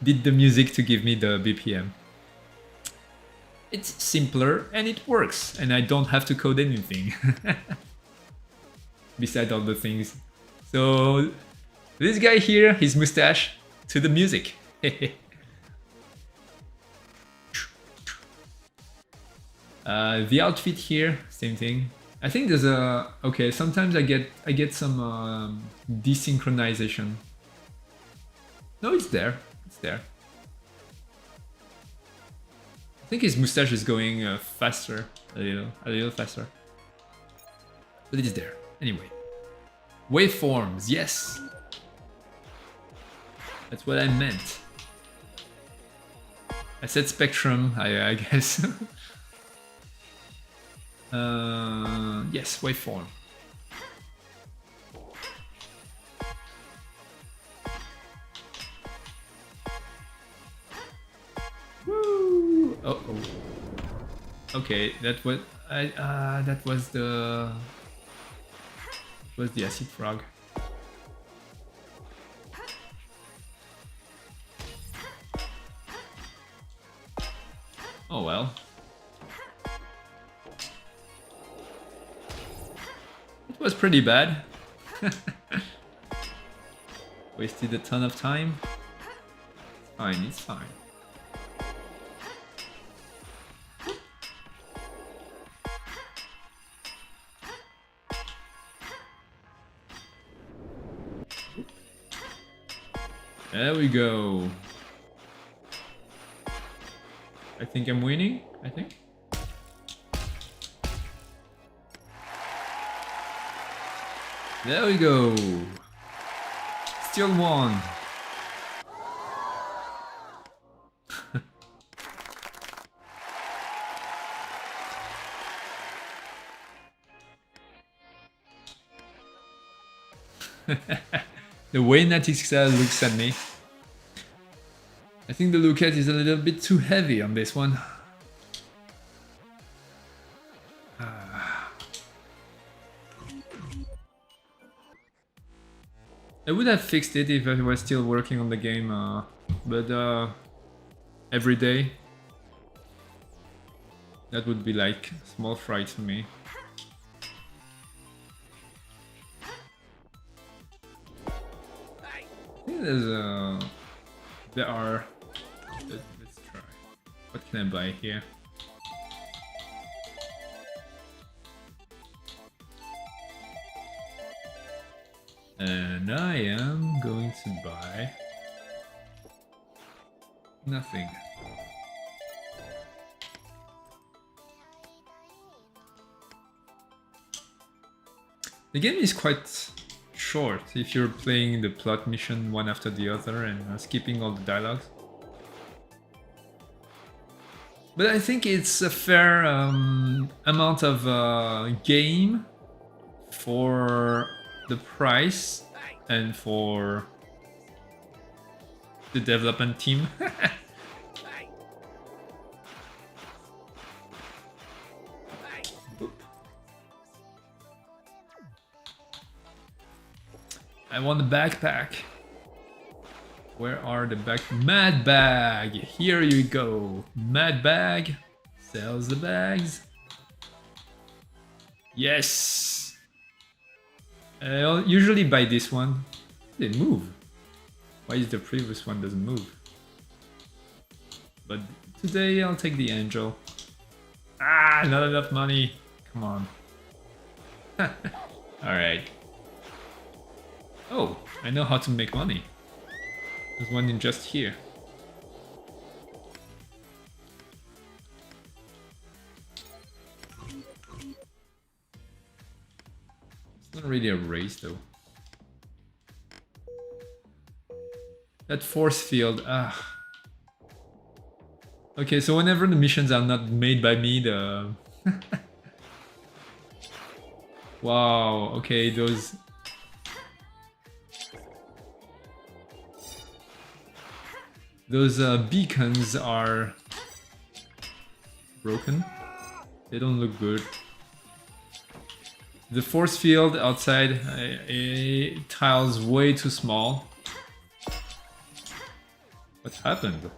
did the music to give me the BPM. It's simpler and it works, and I don't have to code anything. Besides all the things. So this guy here, his mustache, to the music. The outfit here, same thing. I think there's a okay. Sometimes I get some desynchronization. No, it's there. It's there. I think his mustache is going faster, a little faster. But it is there. Anyway. Waveforms, yes! That's what I meant. I said spectrum, I guess. Yes, waveform. Woo! Oh, oh. Okay, that was the acid frog. Oh well. It was pretty bad. Wasted a ton of time. It's fine, it's fine. There we go. I think I'm winning, I think. There we go. Still won. The way Natixa looks at me. I think the Lucat is a little bit too heavy on this one. I would have fixed it if I was still working on the game, but every day, that would be like small fry to me. I think there are. Let's try. What can I buy here? And I am going to buy nothing. The game is quite short if you're playing the plot mission one after the other and skipping all the dialogues. But I think it's a fair amount of game for the price and for the development team. I want the backpack. Where are the back? Mad Bag! Here you go. Mad Bag sells the bags. Yes! I'll usually buy this one. They move. Why is the previous one doesn't move? But today I'll take the angel. Ah, not enough money. Come on. Alright. Oh, I know how to make money. There's one in just here. It's not really a race though. That force field, ah. Okay, so whenever the missions are not made by me, the... Wow, okay, those... Those beacons are broken. They don't look good. The force field outside tiles way too small. What happened?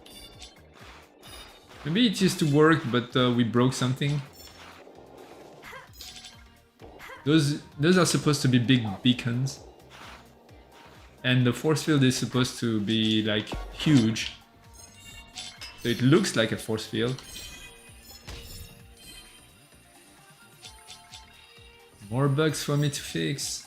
Maybe it used to work, but we broke something. Those are supposed to be big beacons. And the force field is supposed to be like huge. So it looks like a force field. More bugs for me to fix.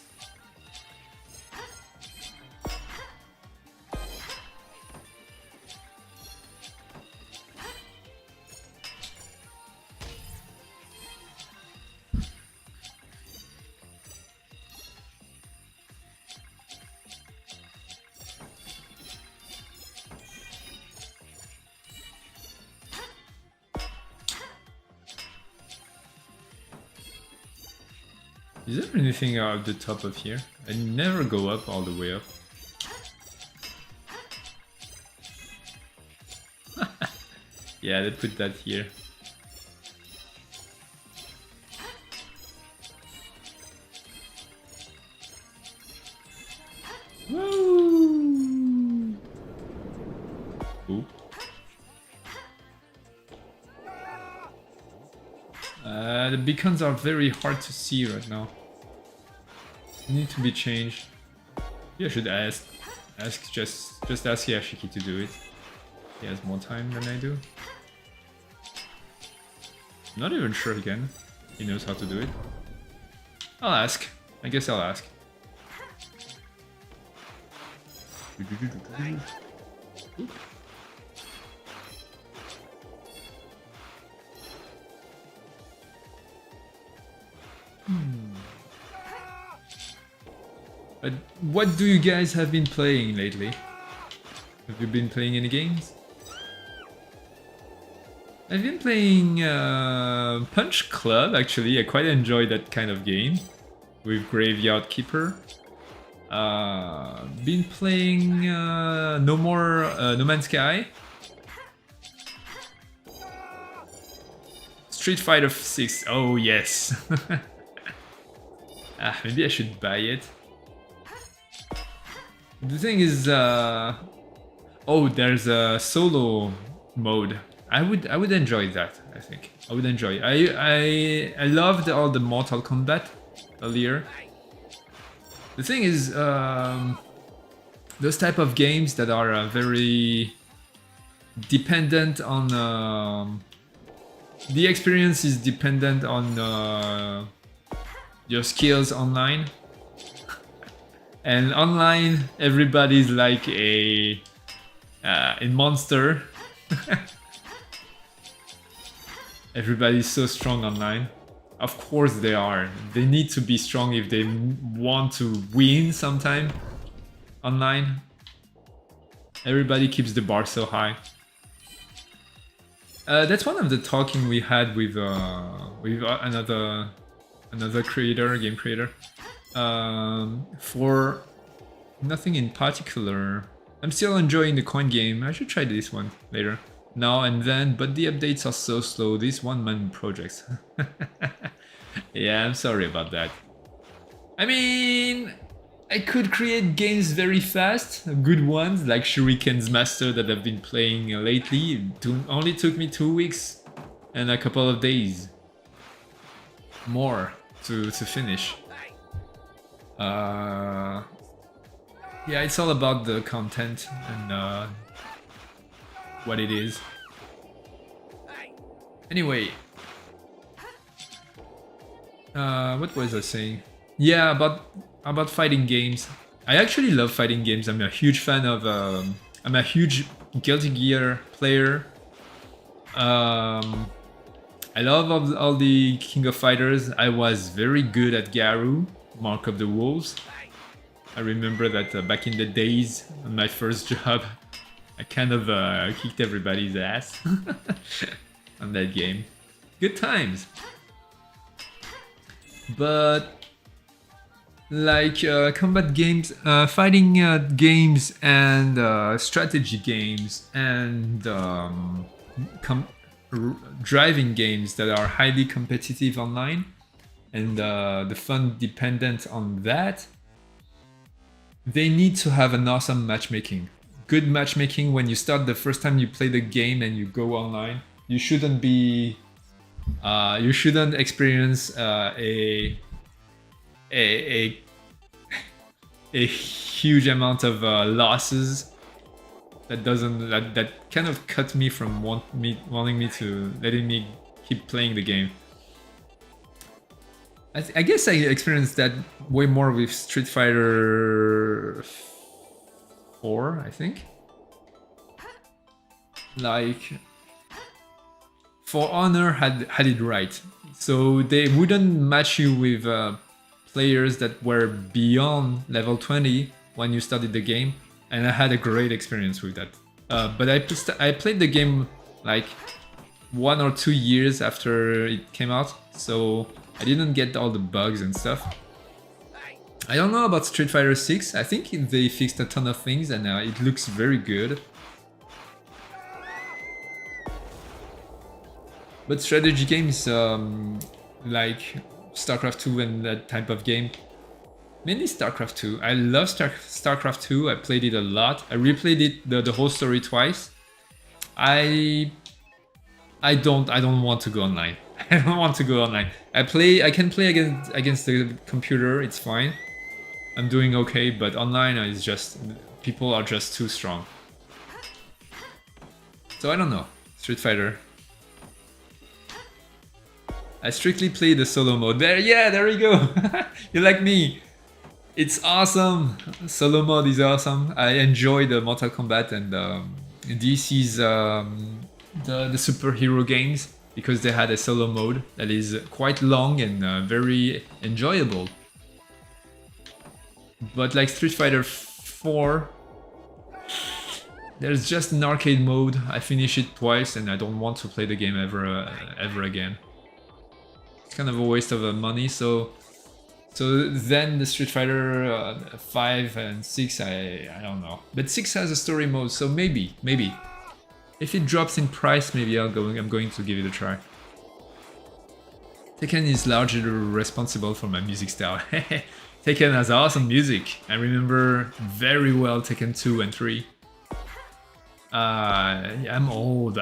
Is there anything at the top of here? I never go up all the way up. Yeah, they put that here. Woo! Ooh. The beacons are very hard to see right now. They need to be changed. Yeah, I should ask. Just ask Yashiki to do it. He has more time than I do. I'm not even sure again. He knows how to do it. I'll ask. I guess I'll ask. Oop. What do you guys have been playing lately? Have you been playing any games? I've been playing Punch Club, actually. I quite enjoy that kind of game with Graveyard Keeper. Been playing No Man's Sky. Street Fighter 6. Oh yes. Maybe I should buy it. The thing is, oh, there's a solo mode. I would enjoy that. I think I would enjoy. I loved all the Mortal Kombat earlier. The thing is, those type of games that are very dependent on the experience is dependent on your skills online. And online, everybody's like a monster. Everybody's so strong online. Of course they are. They need to be strong if they want to win sometime online. Everybody keeps the bar so high. That's one of the talking we had with another creator, game creator. For nothing in particular. I'm still enjoying the coin game. I should try this one later. Now and then, but the updates are so slow. These one-man projects. Yeah, I'm sorry about that. I mean, I could create games very fast, good ones like Shuriken's Master that I've been playing lately. It only took me 2 weeks and a couple of days more to finish. Yeah, it's all about the content and what it is. Anyway, what was I saying? Yeah, about fighting games. I actually love fighting games. I'm a huge fan of. I'm a huge Guilty Gear player. I love all the King of Fighters. I was very good at Garou, Mark of the Wolves. I remember that back in the days, on my first job, I kind of kicked everybody's ass on that game. Good times. But like combat games, fighting games, and strategy games, and driving games that are highly competitive online, and the fun dependent on that, they need to have an awesome matchmaking. Good matchmaking when you start the first time you play the game and you go online. You shouldn't be, you shouldn't experience a huge amount of losses. That kind of cut me from letting me keep playing the game. I guess I experienced that way more with Street Fighter 4, I think. Like, For Honor had it right. So they wouldn't match you with players that were beyond level 20 when you started the game, and I had a great experience with that. But I played the game like 1 or 2 years after it came out, so I didn't get all the bugs and stuff. I don't know about Street Fighter 6. I think they fixed a ton of things and it looks very good. But strategy games like StarCraft 2 and that type of game, mainly StarCraft 2. I love StarCraft 2. I played it a lot. I replayed it the whole story twice. I don't want to go online. I don't want to go online. I can play against the computer. It's fine. I'm doing okay, but online is just people are just too strong. So I don't know. Street Fighter. I strictly play the solo mode. There we go. You're like me. It's awesome. Solo mode is awesome. I enjoy the Mortal Kombat and DC's the superhero games because they had a solo mode that is quite long and very enjoyable. But like Street Fighter 4, there's just an arcade mode. I finished it twice and I don't want to play the game ever again. It's kind of a waste of money, so then the Street Fighter 5 and 6, I don't know. But 6 has a story mode, so maybe. If it drops in price, maybe I'm going to give it a try. Tekken is largely responsible for my music style. Tekken has awesome music. I remember very well Tekken 2 and 3. I'm old.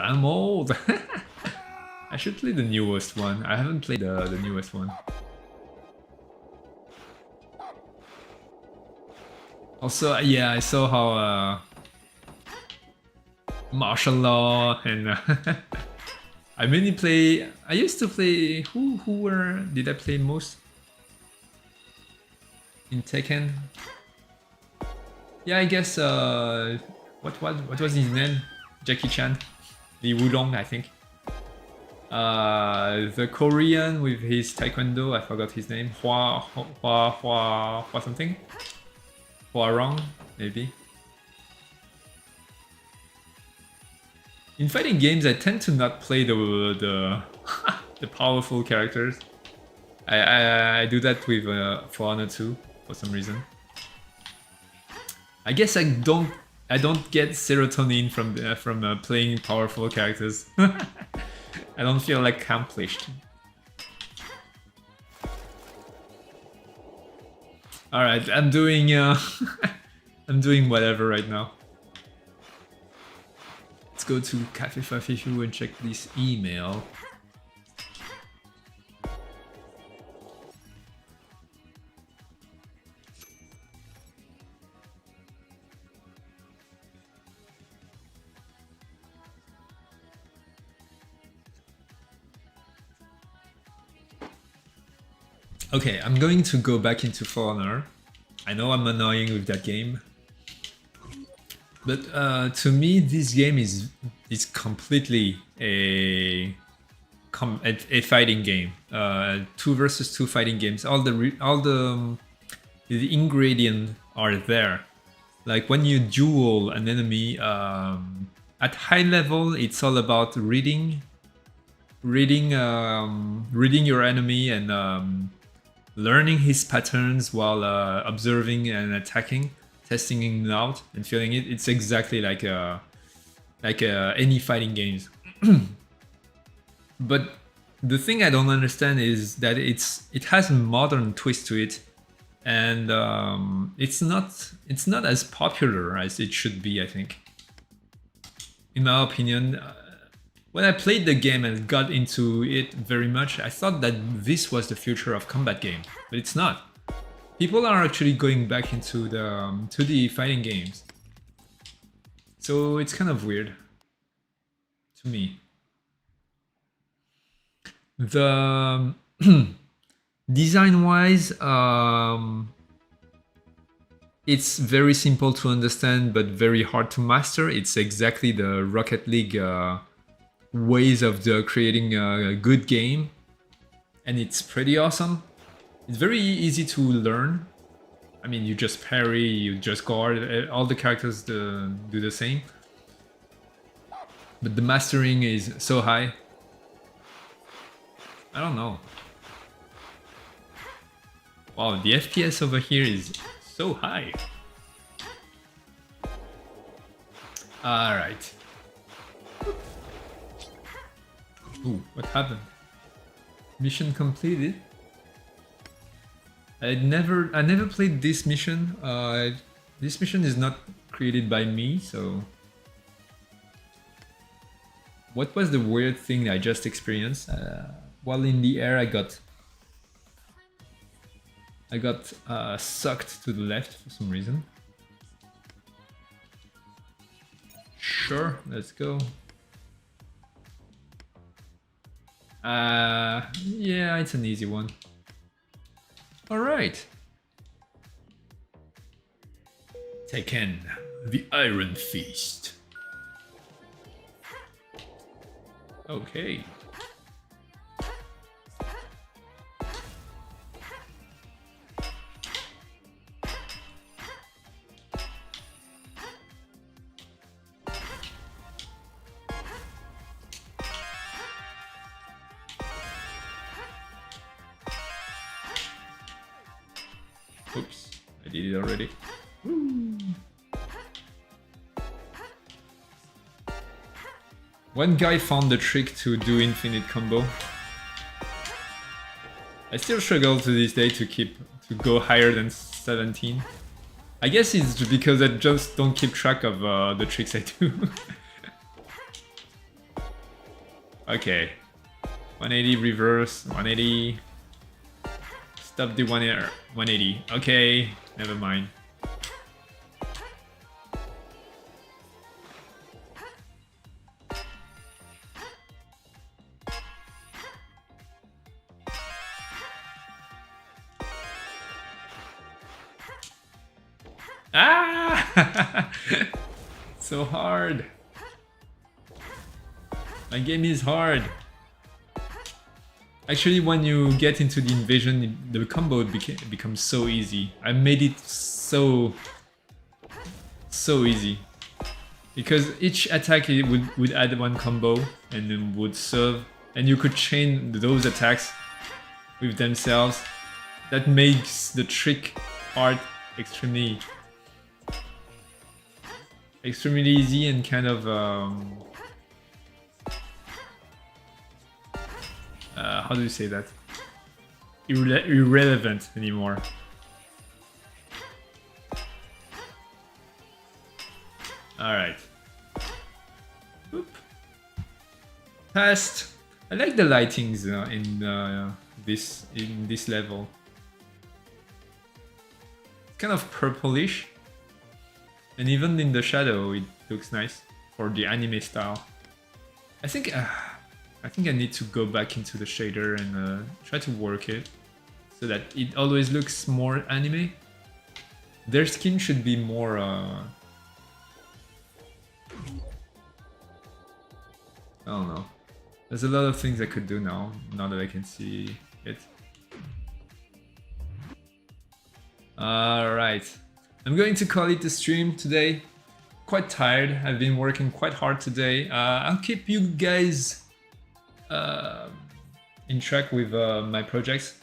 I should play the newest one. I haven't played the newest one. Also, yeah, I saw how martial law and I mainly play. I used to play. Did I play most in Tekken? Yeah, I guess. What was his name? Jackie Chan, Lee Wulong, I think. The Korean with his taekwondo, I forgot his name. Hua something. Hwarong, maybe. In fighting games, I tend to not play the powerful characters. I do that with For Honor 2 for some reason. I guess I don't get serotonin from playing powerful characters. I don't feel like accomplished. All right, I'm doing I'm doing whatever right now. Let's go to Cafe Fafifu and check this email. Okay, I'm going to go back into For Honor. I know I'm annoying with that game. But to me, this game is completely a fighting game. 2 versus 2 fighting games. All the ingredients are there. Like when you duel an enemy, at high level, it's all about reading your enemy and learning his patterns while observing and attacking, testing him out and feeling it. It's exactly like any fighting games. But the thing I don't understand is that it has a modern twist to it, and it's not as popular as it should be, I think. In my opinion, when I played the game and got into it very much, I thought that this was the future of combat game, but it's not. People are actually going back into the fighting games, so it's kind of weird to me. The Design-wise, it's very simple to understand, but very hard to master. It's exactly the Rocket League ways of creating a good game, and it's pretty awesome. It's very easy to learn. I mean, you just parry, you just guard, all the characters do the same. But the mastering is so high. I don't know. Wow, the FPS over here is so high. Alright. Ooh, what happened? Mission completed. I never played this mission. This mission is not created by me, so... What was the weird thing I just experienced? While in the air, I got sucked to the left for some reason. Sure, let's go. Yeah, it's an easy one. Alright. Tekken, the Iron Fist. Okay. Oops, I did it already. Woo. One guy found the trick to do infinite combo. I still struggle to this day to go higher than 17. I guess it's because I just don't keep track of the tricks I do. Okay. 180 reverse, 180. Stop the 180. Okay, never mind. Ah! So hard. My game is hard. Actually, when you get into the invasion, the combo becomes so easy. I made it so easy. Because each attack would add one combo and then would serve. And you could chain those attacks with themselves. That makes the trick part extremely easy and kind of how do you say that? Irrelevant anymore. Alright. Passed. I like the lightings in this level. It's kind of purplish. And even in the shadow it looks nice for the anime style. I think I need to go back into the shader and try to work it so that it always looks more anime. Their skin should be more I don't know. There's a lot of things I could do now that I can see it. Alright. I'm going to call it a stream today. Quite tired. I've been working quite hard today. I'll keep you guys in track with my projects.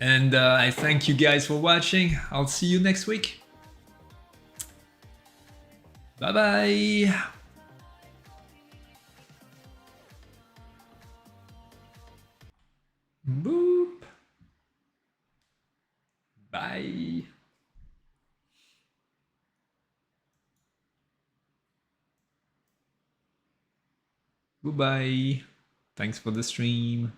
And I thank you guys for watching. I'll see you next week. Bye bye. Boop. Bye. Goodbye. Thanks for the stream.